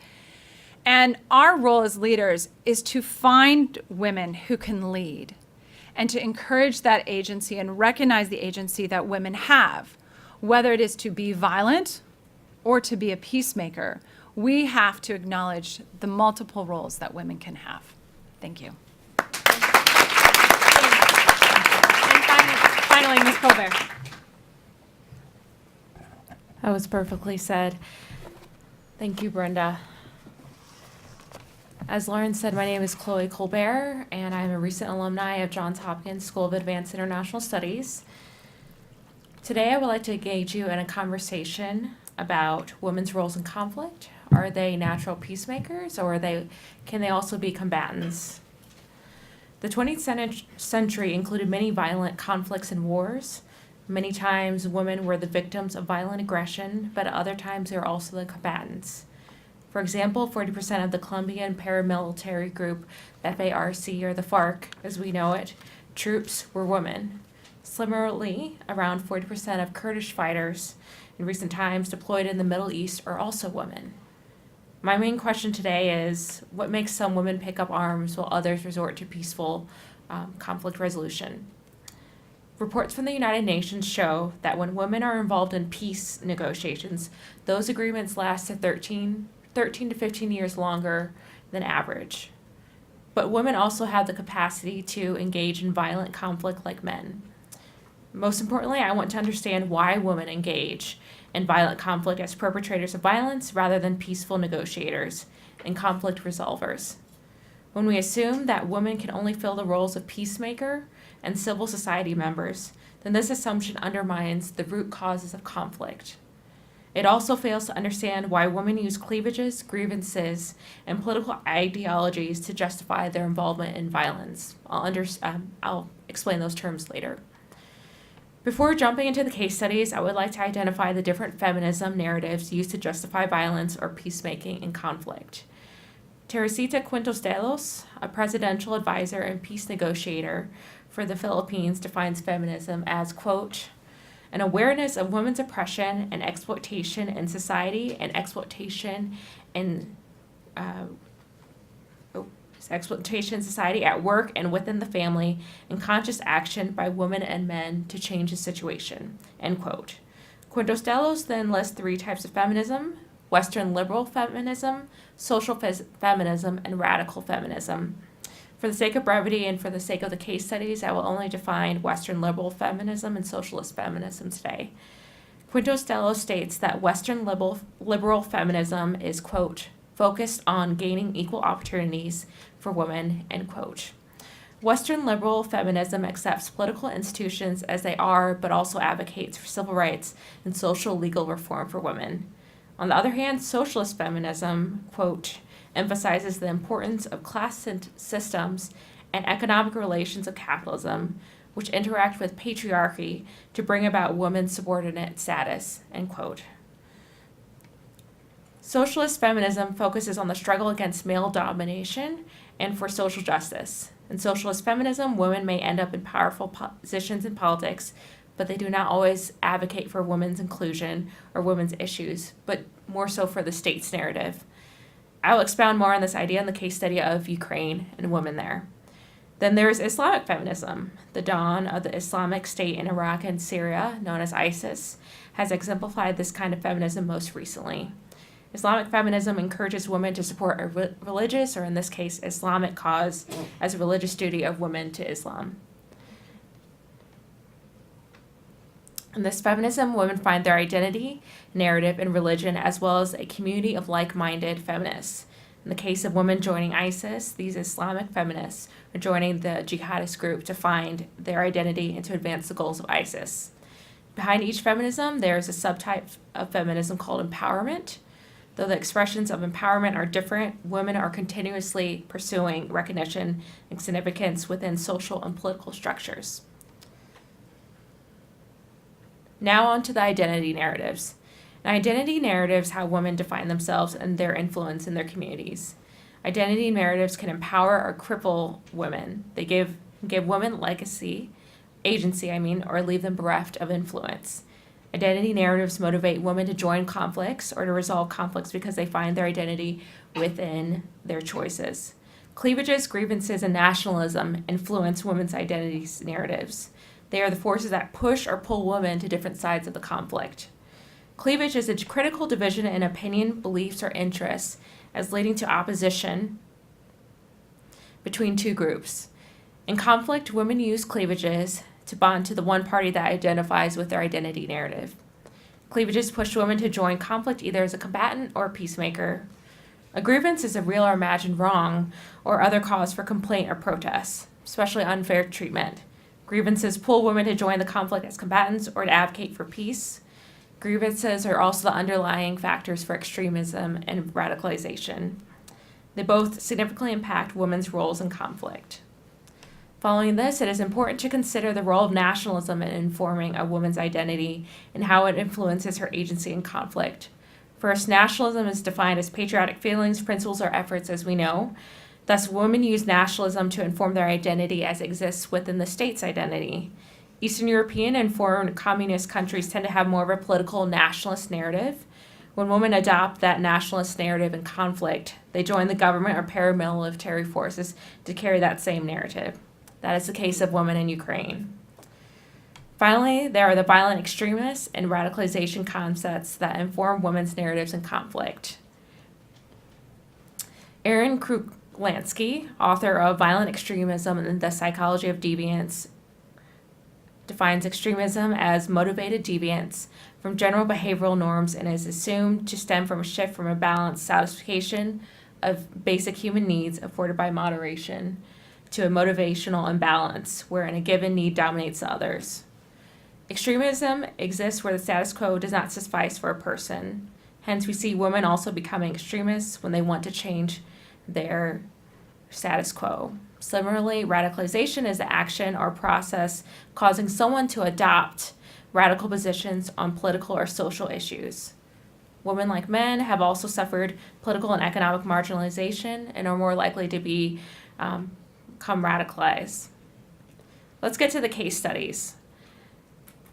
And our role as leaders is to find women who can lead and to encourage that agency and recognize the agency that women have, whether it is to be violent or to be a peacemaker, we have to acknowledge the multiple roles that women can have. Thank you. And finally, Ms. Colbert. That was perfectly said. Thank you, Brenda. As Lauren said, my name is Chloe Colbert, and I'm a recent alumni of Johns Hopkins School of Advanced International Studies. Today, I would like to engage you in a conversation about women's roles in conflict. Are they natural peacemakers, or can they also be combatants? The 20th century included many violent conflicts and wars. Many times, women were the victims of violent aggression, but at other times, they were also the combatants. For example, 40% of the Colombian paramilitary group FARC, or the FARC as we know it, troops were women. Similarly, around 40% of Kurdish fighters in recent times deployed in the Middle East are also women. My main question today is, what makes some women pick up arms while others resort to peaceful conflict resolution? Reports from the United Nations show that when women are involved in peace negotiations, those agreements last to 13 to 15 years longer than average. But women also have the capacity to engage in violent conflict like men. Most importantly, I want to understand why women engage in violent conflict as perpetrators of violence rather than peaceful negotiators and conflict resolvers. When we assume that women can only fill the roles of peacemaker and civil society members, then this assumption undermines the root causes of conflict. It also fails to understand why women use cleavages, grievances, and political ideologies to justify their involvement in violence. I'll explain those terms later. Before jumping into the case studies, I would like to identify the different feminism narratives used to justify violence or peacemaking in conflict. Teresita Quintos Delos, a presidential advisor and peace negotiator for the Philippines, defines feminism as, quote, an awareness of women's oppression and exploitation in society and exploitation in society at work and within the family, and conscious action by women and men to change the situation, end quote. Quintos Delos then lists 3 types of feminism: Western liberal feminism, social feminism, and radical feminism. For the sake of brevity and for the sake of the case studies, I will only define Western liberal feminism and socialist feminism today. Quintos Delos states that Western liberal feminism is, quote, focused on gaining equal opportunities for women, end quote. Western liberal feminism accepts political institutions as they are, but also advocates for civil rights and social legal reform for women. On the other hand, socialist feminism, quote, emphasizes the importance of class systems and economic relations of capitalism, which interact with patriarchy to bring about women's subordinate status, end quote. Socialist feminism focuses on the struggle against male domination and for social justice. In socialist feminism, women may end up in powerful positions in politics, but they do not always advocate for women's inclusion or women's issues, but more so for the state's narrative. I will expound more on this idea in the case study of Ukraine and women there. Then there's Islamic feminism. The dawn of the Islamic State in Iraq and Syria, known as ISIS, has exemplified this kind of feminism most recently. Islamic feminism encourages women to support a religious, or in this case, Islamic cause as a religious duty of women to Islam. In this feminism, women find their identity, narrative, and religion, as well as a community of like-minded feminists. In the case of women joining ISIS, these Islamic feminists are joining the jihadist group to find their identity and to advance the goals of ISIS. Behind each feminism, there is a subtype of feminism called empowerment. Though the expressions of empowerment are different, women are continuously pursuing recognition and significance within social and political structures. Now on to the identity narratives. And identity narratives how women define themselves and their influence in their communities. Identity narratives can empower or cripple women. They give women agency, or leave them bereft of influence. Identity narratives motivate women to join conflicts or to resolve conflicts because they find their identity within their choices. Cleavages, grievances, and nationalism influence women's identities narratives. They are the forces that push or pull women to different sides of the conflict. Cleavage is a critical division in opinion, beliefs, or interests as leading to opposition between two groups. In conflict, women use cleavages to bond to the one party that identifies with their identity narrative. Cleavages push women to join conflict either as a combatant or a peacemaker. A grievance is a real or imagined wrong or other cause for complaint or protest, especially unfair treatment. Grievances pull women to join the conflict as combatants or to advocate for peace. Grievances are also the underlying factors for extremism and radicalization. They both significantly impact women's roles in conflict. Following this, it is important to consider the role of nationalism in informing a woman's identity and how it influences her agency in conflict. First, nationalism is defined as patriotic feelings, principles, or efforts, as we know. Thus, women use nationalism to inform their identity as it exists within the state's identity. Eastern European and foreign communist countries tend to have more of a political nationalist narrative. When women adopt that nationalist narrative in conflict, they join the government or paramilitary forces to carry that same narrative. That is the case of women in Ukraine. Finally, there are the violent extremists and radicalization concepts that inform women's narratives in conflict. Eren Lansky, author of Violent Extremism and the Psychology of Deviance, defines extremism as motivated deviance from general behavioral norms and is assumed to stem from a shift from a balanced satisfaction of basic human needs afforded by moderation to a motivational imbalance wherein a given need dominates the others. Extremism exists where the status quo does not suffice for a person. Hence, we see women also becoming extremists when they want to change their status quo. Similarly, radicalization is the action or process causing someone to adopt radical positions on political or social issues. Women, like men, have also suffered political and economic marginalization and are more likely to become radicalized. Let's get to the case studies.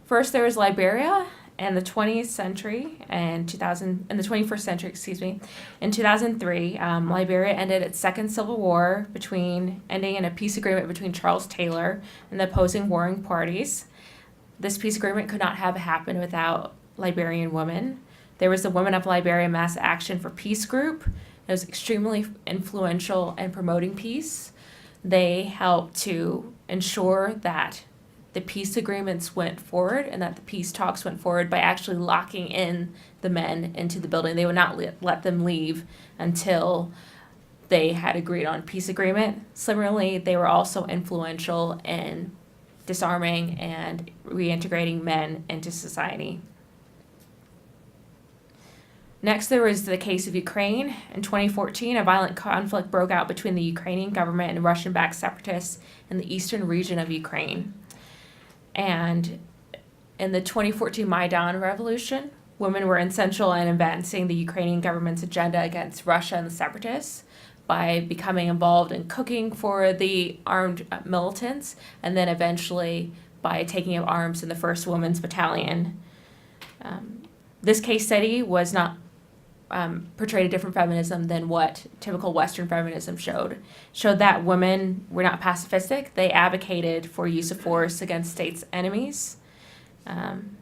First, there was Liberia in the 20th century and in the 21st century, In 2003, Liberia ended its second civil war, ending in a peace agreement between Charles Taylor and the opposing warring parties. This peace agreement could not have happened without Liberian women. There was the Women of Liberia Mass Action for Peace group. It was extremely influential in promoting peace. They helped to ensure that the peace agreements went forward and that the peace talks went forward by actually locking in the men into the building. They would not let them leave until they had agreed on a peace agreement. Similarly, they were also influential in disarming and reintegrating men into society. Next, there was the case of Ukraine. In 2014, a violent conflict broke out between the Ukrainian government and Russian-backed separatists in the eastern region of Ukraine. And in the 2014 Maidan Revolution, women were essential in advancing the Ukrainian government's agenda against Russia and the separatists by becoming involved in cooking for the armed militants, and then eventually by taking up arms in the 1st Women's Battalion. This case study was not portrayed a different feminism than what typical Western feminism showed that women were not pacifistic. They advocated for use of force against states' enemies. In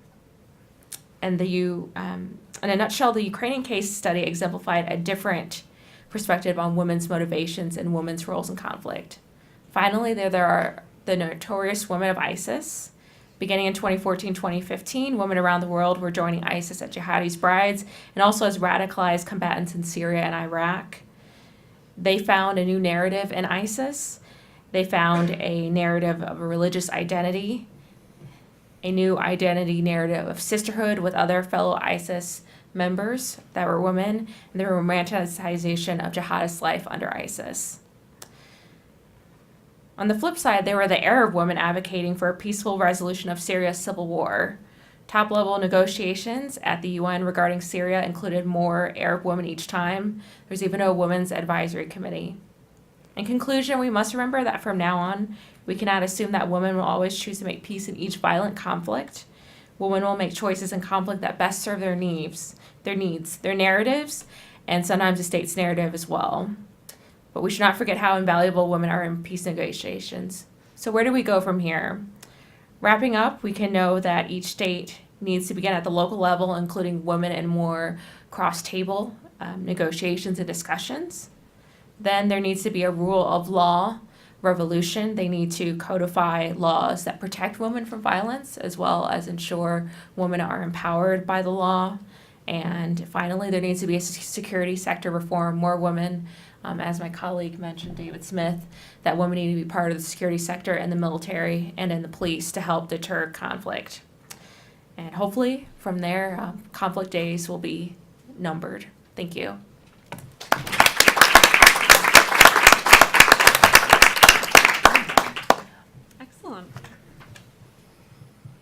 a nutshell, the Ukrainian case study exemplified a different perspective on women's motivations and women's roles in conflict. Finally, there are the notorious women of ISIS. Beginning in 2014-2015, women around the world were joining ISIS as jihadis' brides and also as radicalized combatants in Syria and Iraq. They found a new narrative in ISIS. They found a narrative of a religious identity, a new identity narrative of sisterhood with other fellow ISIS members that were women, and the romanticization of jihadist life under ISIS. On the flip side, there were the Arab women advocating for a peaceful resolution of Syria's civil war. Top-level negotiations at the UN regarding Syria included more Arab women each time. There's even a women's advisory committee. In conclusion, we must remember that from now on, we cannot assume that women will always choose to make peace in each violent conflict. Women will make choices in conflict that best serve their needs, their narratives, and sometimes the state's narrative as well. But we should not forget how invaluable women are in peace negotiations. So where do we go from here? Wrapping up, we can know that each state needs to begin at the local level, including women in more cross-table negotiations and discussions. Then there needs to be a rule of law revolution. They need to codify laws that protect women from violence, as well as ensure women are empowered by the law. And finally, there needs to be a security sector reform, more women, as my colleague mentioned, David Smith, that women need to be part of the security sector in the military and in the police to help deter conflict. And hopefully, from there, conflict days will be numbered. Thank you. Excellent.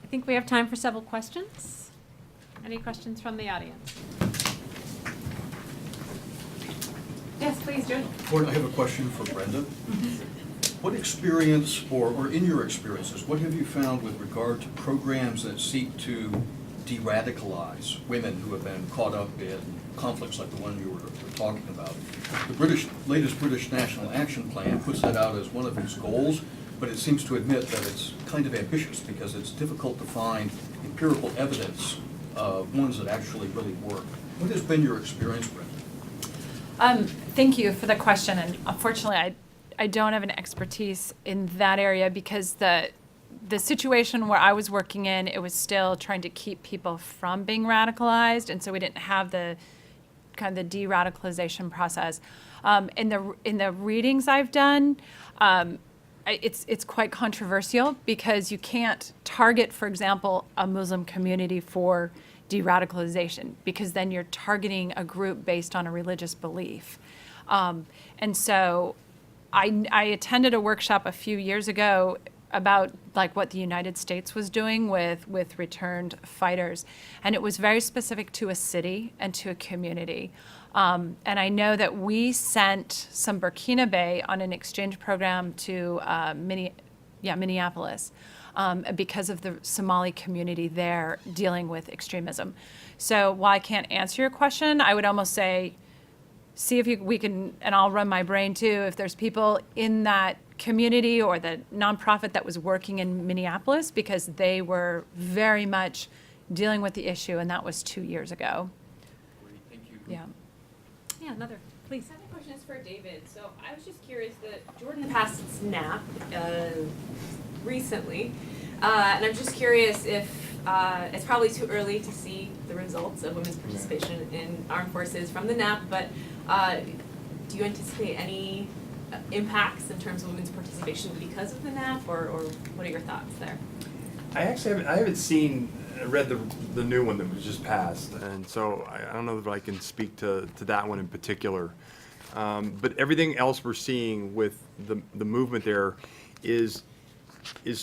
I think we have time for several questions. Any questions from the audience? Yes, please, Judy. Gordon, I have a question for Brenda. What experience, or in your experiences, what have you found with regard to programs that seek to de-radicalize women who have been caught up in conflicts like the one you were talking about? The latest British National Action Plan puts that out as one of its goals, but it seems to admit that it's kind of ambitious because it's difficult to find empirical evidence of ones that actually really work. What has been your experience, Brenda? Thank you for the question, and unfortunately, I don't have an expertise in that area because the situation where I was working in, it was still trying to keep people from being radicalized, and so we didn't have the kind of the de-radicalization process. In the readings I've done, it's quite controversial because you can't target, for example, a Muslim community for de-radicalization because then you're targeting a group based on a religious belief. And so I attended a workshop a few years ago about like what the United States was doing with returned fighters. And it was very specific to a city and to a community. And I know that we sent some Burkinabe on an exchange program to Minneapolis because of the Somali community there dealing with extremism. So while I can't answer your question, I would almost say, see if we can, and I'll run my brain too, if there's people in that community or the nonprofit that was working in Minneapolis because they were very much dealing with the issue, and that was 2 years ago. Great, thank you. Yeah. Yeah, another, please. Second question is for David. So I was just curious that Jordan passed its NAP recently, and I'm just curious if it's probably too early to see the results of women's participation in armed forces from the NAP, but do you anticipate any impacts in terms of women's participation because of the NAP, or what are your thoughts there? I haven't read the new one that was just passed, and so I don't know if I can speak to that one in particular. But everything else we're seeing with the movement there is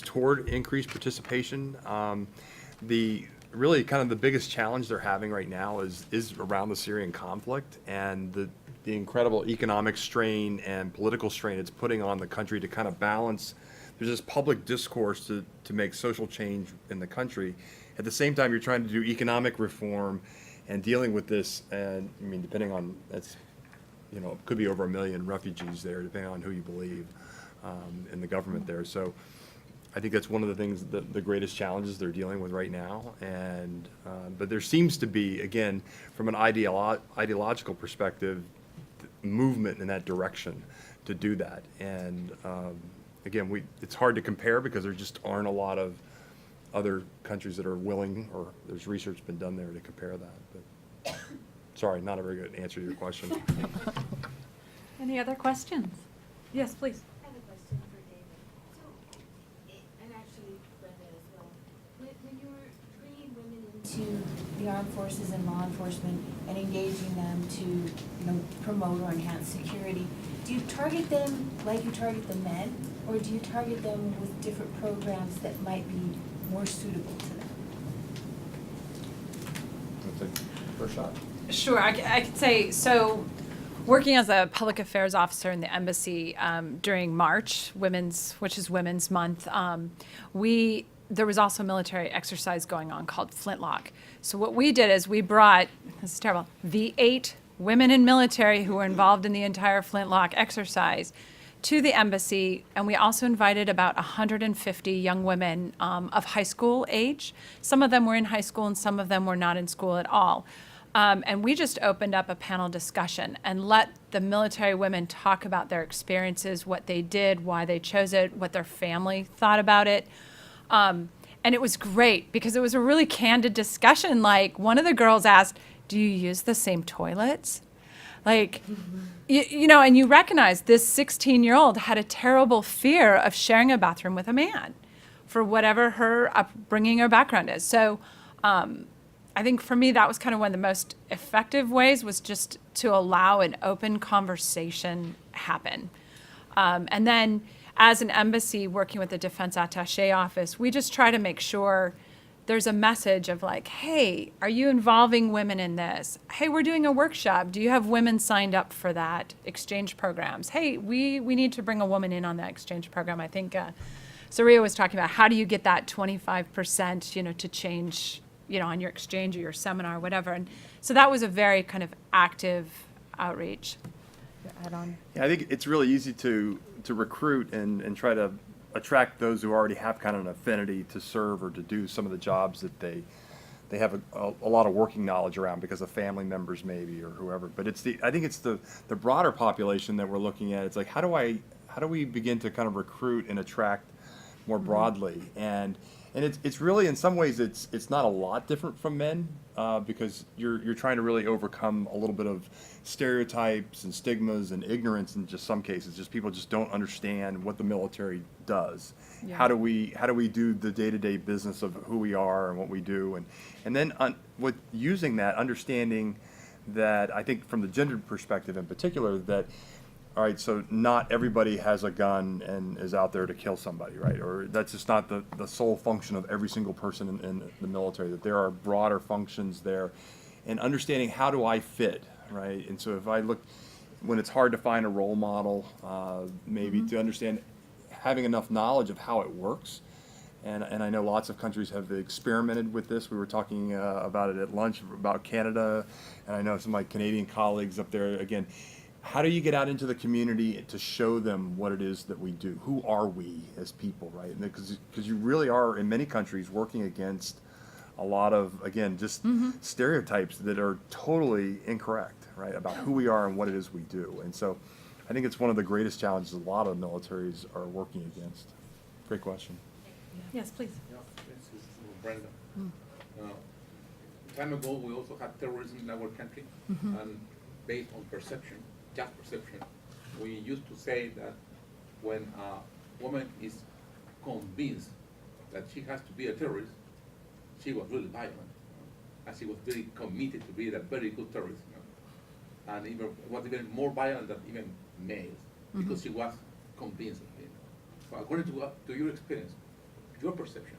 toward increased participation. Really kind of the biggest challenge they're having right now is around the Syrian conflict and the incredible economic strain and political strain it's putting on the country to kind of balance. There's this public discourse to make social change in the country. At the same time, you're trying to do economic reform and dealing with this, and I mean, depending on, it could be over 1 million refugees there, depending on who you believe in the government there. So I think that's one of the things, the greatest challenges they're dealing with right now. And but there seems to be, again, from an ideological perspective, movement in that direction to do that. And again, it's hard to compare because there just aren't a lot of other countries that are willing, or there's research been done there to compare that. But sorry, not a very good answer to your question. Any other questions? Yes, please. I have a question for David. So, and actually Brenda as well. When you were bringing women into the armed forces and law enforcement and engaging them to, promote or enhance security, do you target them like you target the men, or do you target them with different programs that might be more suitable to them? First shot. Sure, I could say, so working as a public affairs officer in the embassy during March, which is Women's Month, there was also a military exercise going on called Flintlock. So what we did is we brought, this is terrible, the 8 women in military who were involved in the entire Flintlock exercise to the embassy, and we also invited about 150 young women of high school age. Some of them were in high school and some of them were not in school at all. And we just opened up a panel discussion and let the military women talk about their experiences, what they did, why they chose it, what their family thought about it. And it was great because it was a really candid discussion. Like, one of the girls asked, "Do you use the same toilets?" Like, you know, and you recognize this 16-year-old had a terrible fear of sharing a bathroom with a man for whatever her upbringing or background is. So I think for me, that was kind of one of the most effective ways, was just to allow an open conversation happen. And then as an embassy working with the Defense Attaché Office, we just try to make sure there's a message of like, hey, are you involving women in this? Hey, we're doing a workshop. Do you have women signed up for that? Exchange programs. Hey, we need to bring a woman in on that exchange program. I think Soya was talking about how do you get that 25%, you know, to change, you know, on your exchange or your seminar or whatever. And so that was a very kind of active outreach. Add on. Yeah, I think it's really easy to recruit and try to attract those who already have kind of an affinity to serve or to do some of the jobs that they have a lot of working knowledge around because of family members maybe or whoever. But I think it's the broader population that we're looking at. It's like, how do we begin to kind of recruit and attract more broadly? And it's really, in some ways, it's not a lot different from men because you're trying to really overcome a little bit of stereotypes and stigmas and ignorance in just some cases. Just people just don't understand what the military does. Yeah. How do we do the day-to-day business of who we are and what we do, and then with using that understanding that, I think from the gender perspective in particular, that all right, so not everybody has a gun and is out there to kill somebody, right? Or that's just not the sole function of every single person in the military, that there are broader functions there. And understanding, how do I fit, right? And so if I look, when it's hard to find a role model, maybe to understand, having enough knowledge of how it works. And I know lots of countries have experimented with this. We were talking about it at lunch, about Canada, and I know some of my Canadian colleagues up there, again, how do you get out into the community to show them what it is that we do? Who are we as people, right? Because you really are, in many countries, working against a lot of, again, just stereotypes that are totally incorrect, right, about who we are and what it is we do. And so I think it's one of the greatest challenges a lot of militaries are working against. Great question. Yes, please. Yeah, this is Brenda. Time ago, we also had terrorism in our country, and based on perception, just perception, we used to say that when a woman is convinced that she has to be a terrorist, she was really violent, and she was very committed to be a very good terrorist, and even was even more violent than even males, because she was convinced of it. So according to your experience, your perception,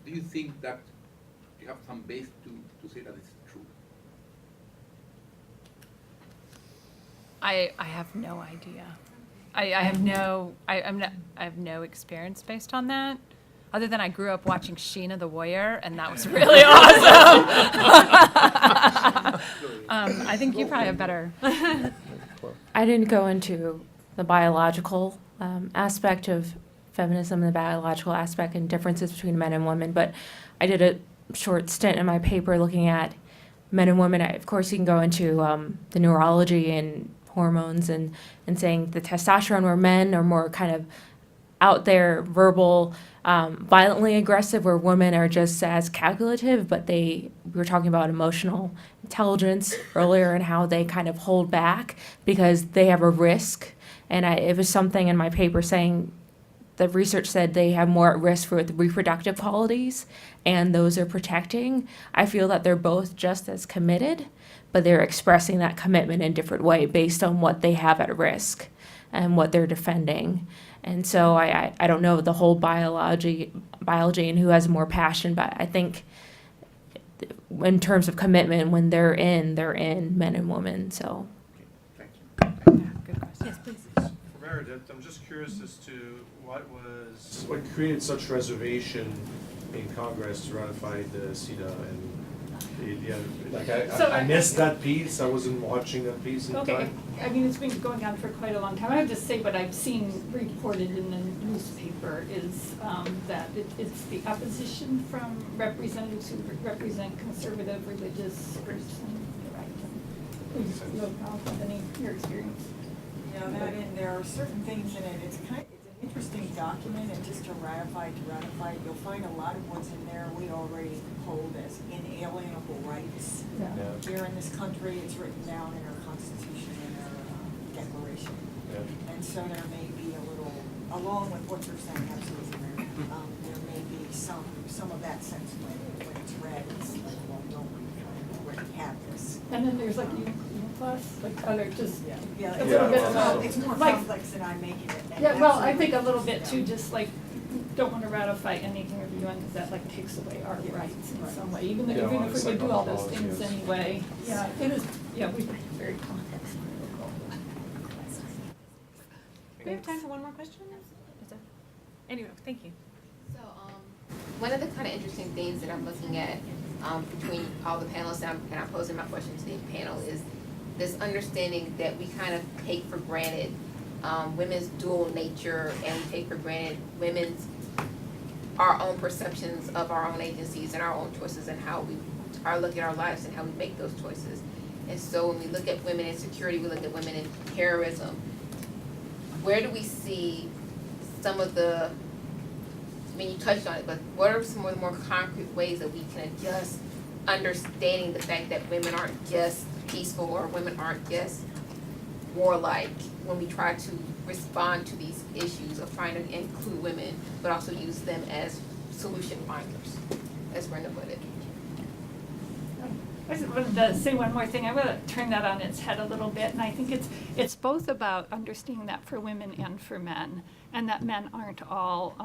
do you think that you have some base to say that it's true? I have no idea. I have no experience based on that, other than I grew up watching Sheena the Warrior, and that was really awesome. I think you probably have better. I didn't go into the biological aspect of feminism, the biological aspect and differences between men and women, but I did a short stint in my paper looking at men and women. Of course, you can go into the neurology and hormones and saying the testosterone, where men are more kind of out there, verbal, violently aggressive, where women are just as calculative, but we were talking about emotional intelligence earlier and how they kind of hold back because they have a risk. And it was something in my paper saying the research said they have more at risk for the reproductive qualities, and those are protecting. I feel that they're both just as committed, but they're expressing that commitment in a different way based on what they have at risk and what they're defending. And so I don't know the whole biology and who has more passion, but I think in terms of commitment, when they're in, men and women. So. Okay, thank you. Yeah, good question. Yes, please. For Meredith, I'm just curious as to what created such reservation in Congress to ratify the CETA, and Like So I missed that piece, I wasn't watching that piece in Okay, time. I mean, it's been going on for quite a long time. I have to say what I've seen reported in the newspaper is that it's the opposition from representatives who represent conservative religious groups and the right. You have any, your experience? Yeah, that, and there are certain things in it, it's an interesting document, and just to ratify it, you'll find a lot of what's in there we already hold as inalienable rights. Yeah. Here in this country, it's written down in our Constitution and our Declaration. Yeah. And so there may be a little, along with what you're saying, absolutely, Mary, there may be some of that sense when it's read, it's like, well, don't we kind of already have this? And then there's like plus, like other just, Yeah, a little bit about, it's more like, complex than I'm making it. and yeah, well, I absolutely. think a little bit too, just like, don't want to ratify anything of the UN because that like takes away our rights in some way, even Yeah, if it's we would like do all those apology, things yes. anyway. Yeah, it is, yeah, we very complex. Do we have time for one more question? Anyway, thank you. So, one of the kind of interesting things that I'm looking at between all the panelists, and I'm posing my question to the panel, is this understanding that we kind of take for granted women's dual nature, and we take for granted our own perceptions of our own agencies and our own choices, and how we are looking at our lives and how we make those choices. And so when we look at women in security, we look at women in terrorism, where do we see some of the, I mean, you touched on it, but what are some of the more concrete ways that we can adjust understanding the fact that women aren't just peaceful, or women aren't just warlike, when we try to respond to these issues of trying to include women, but also use them as solution finders, as Brenda put it. I just wanted to say one more thing. I want to turn that on its head a little bit, and I think it's both about understanding that for women and for men, and that men aren't all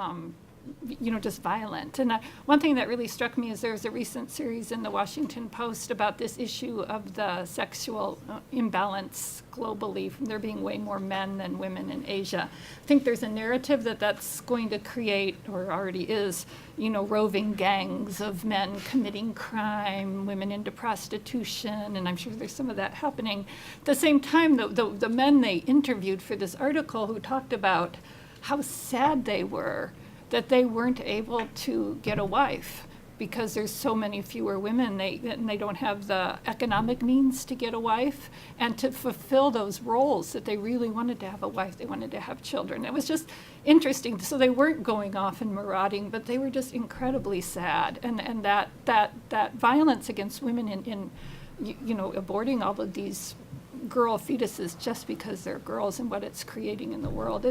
just violent. And one thing that really struck me is there's a recent series in the Washington Post about this issue of the sexual imbalance globally, from there being way more men than women in Asia. I think there's a narrative that's going to create, or already is, roving gangs of men committing crime, women into prostitution, and I'm sure there's some of that happening. At the same time, the men they interviewed for this article who talked about how sad they were that they weren't able to get a wife because there's so many fewer women, and they don't have the economic means to get a wife and to fulfill those roles that they really wanted to have a wife, they wanted to have children. It was just interesting. So they weren't going off and marauding, but they were just incredibly sad. And that violence against women in aborting all of these girl fetuses just because they're girls and what it's creating in the world,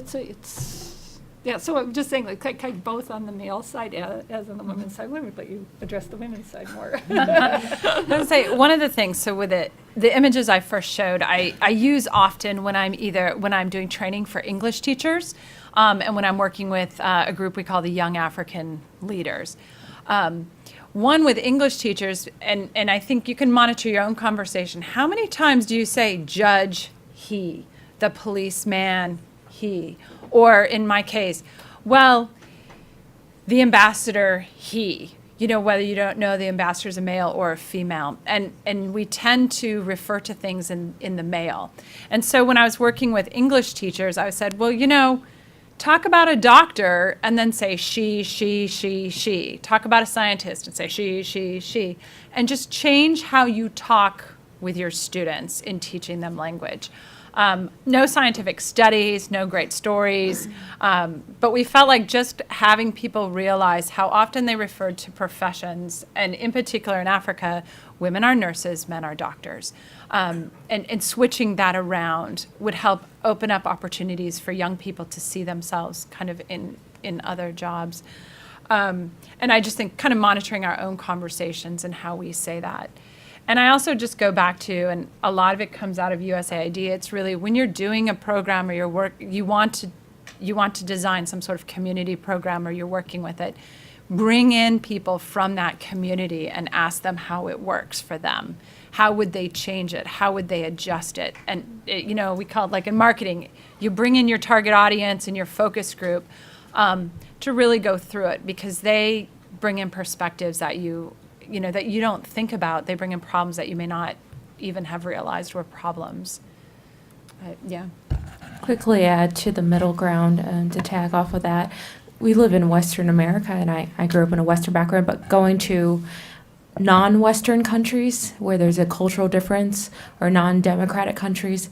yeah, so I'm just saying, like both on the male side as on the women's side. Let me let you address the women's side more. I was going to say, one of the things, so with the images I first showed, I use often when I'm doing training for English teachers, and when I'm working with a group we call the Young African Leaders. One with English teachers, and I think you can monitor your own conversation. How many times do you say judge he, the policeman he? Or in my case, well, the ambassador, he, whether you don't know the ambassador is a male or a female. And we tend to refer to things in the male. And so when I was working with English teachers, I said, well, talk about a doctor and then say she. Talk about a scientist and say she. And just change how you talk with your students in teaching them language. No scientific studies, no great stories, but we felt like just having people realize how often they referred to professions, and in particular in Africa, women are nurses, men are doctors, and switching that around would help open up opportunities for young people to see themselves kind of in other jobs. And I just think kind of monitoring our own conversations and how we say that. And I also just go back to, and a lot of it comes out of USAID, it's really when you're doing a program or your work, you want to design some sort of community program, or you're working with it, bring in people from that community and ask them how it works for them. How would they change it? How would they adjust it? And, we call it, like in marketing, you bring in your target audience and your focus group to really go through it, because they bring in perspectives that you that you don't think about. They bring in problems that you may not even have realized were problems. Yeah. Quickly add to the middle ground and to tag off of that. We live in Western America, and I grew up in a Western background, but going to non-Western countries where there's a cultural difference, or non-democratic countries,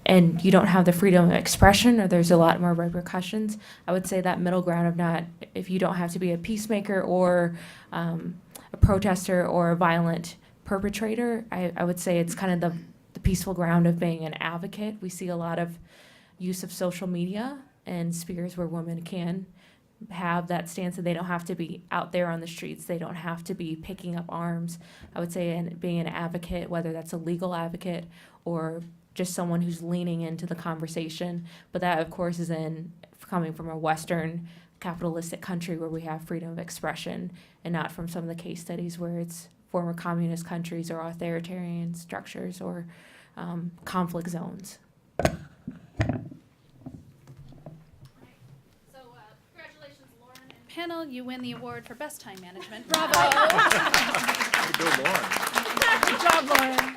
and you don't have the freedom of expression, or there's a lot more repercussions, I would say that middle ground of not, if you don't have to be a peacemaker or a protester or a violent perpetrator, I would say it's kind of the peaceful ground of being an advocate. We see a lot of use of social media and spheres where women can have that stance, and they don't have to be out there on the streets. They don't have to be picking up arms. I would say being an advocate, whether that's a legal advocate or just someone who's leaning into the conversation. But that, of course, is coming from a Western capitalistic country where we have freedom of expression, and not from some of the case studies where it's former communist countries or authoritarian structures or conflict zones. Panel, you win the award for Best Time Management. Bravo! Good, Lauren. Good job, Lauren.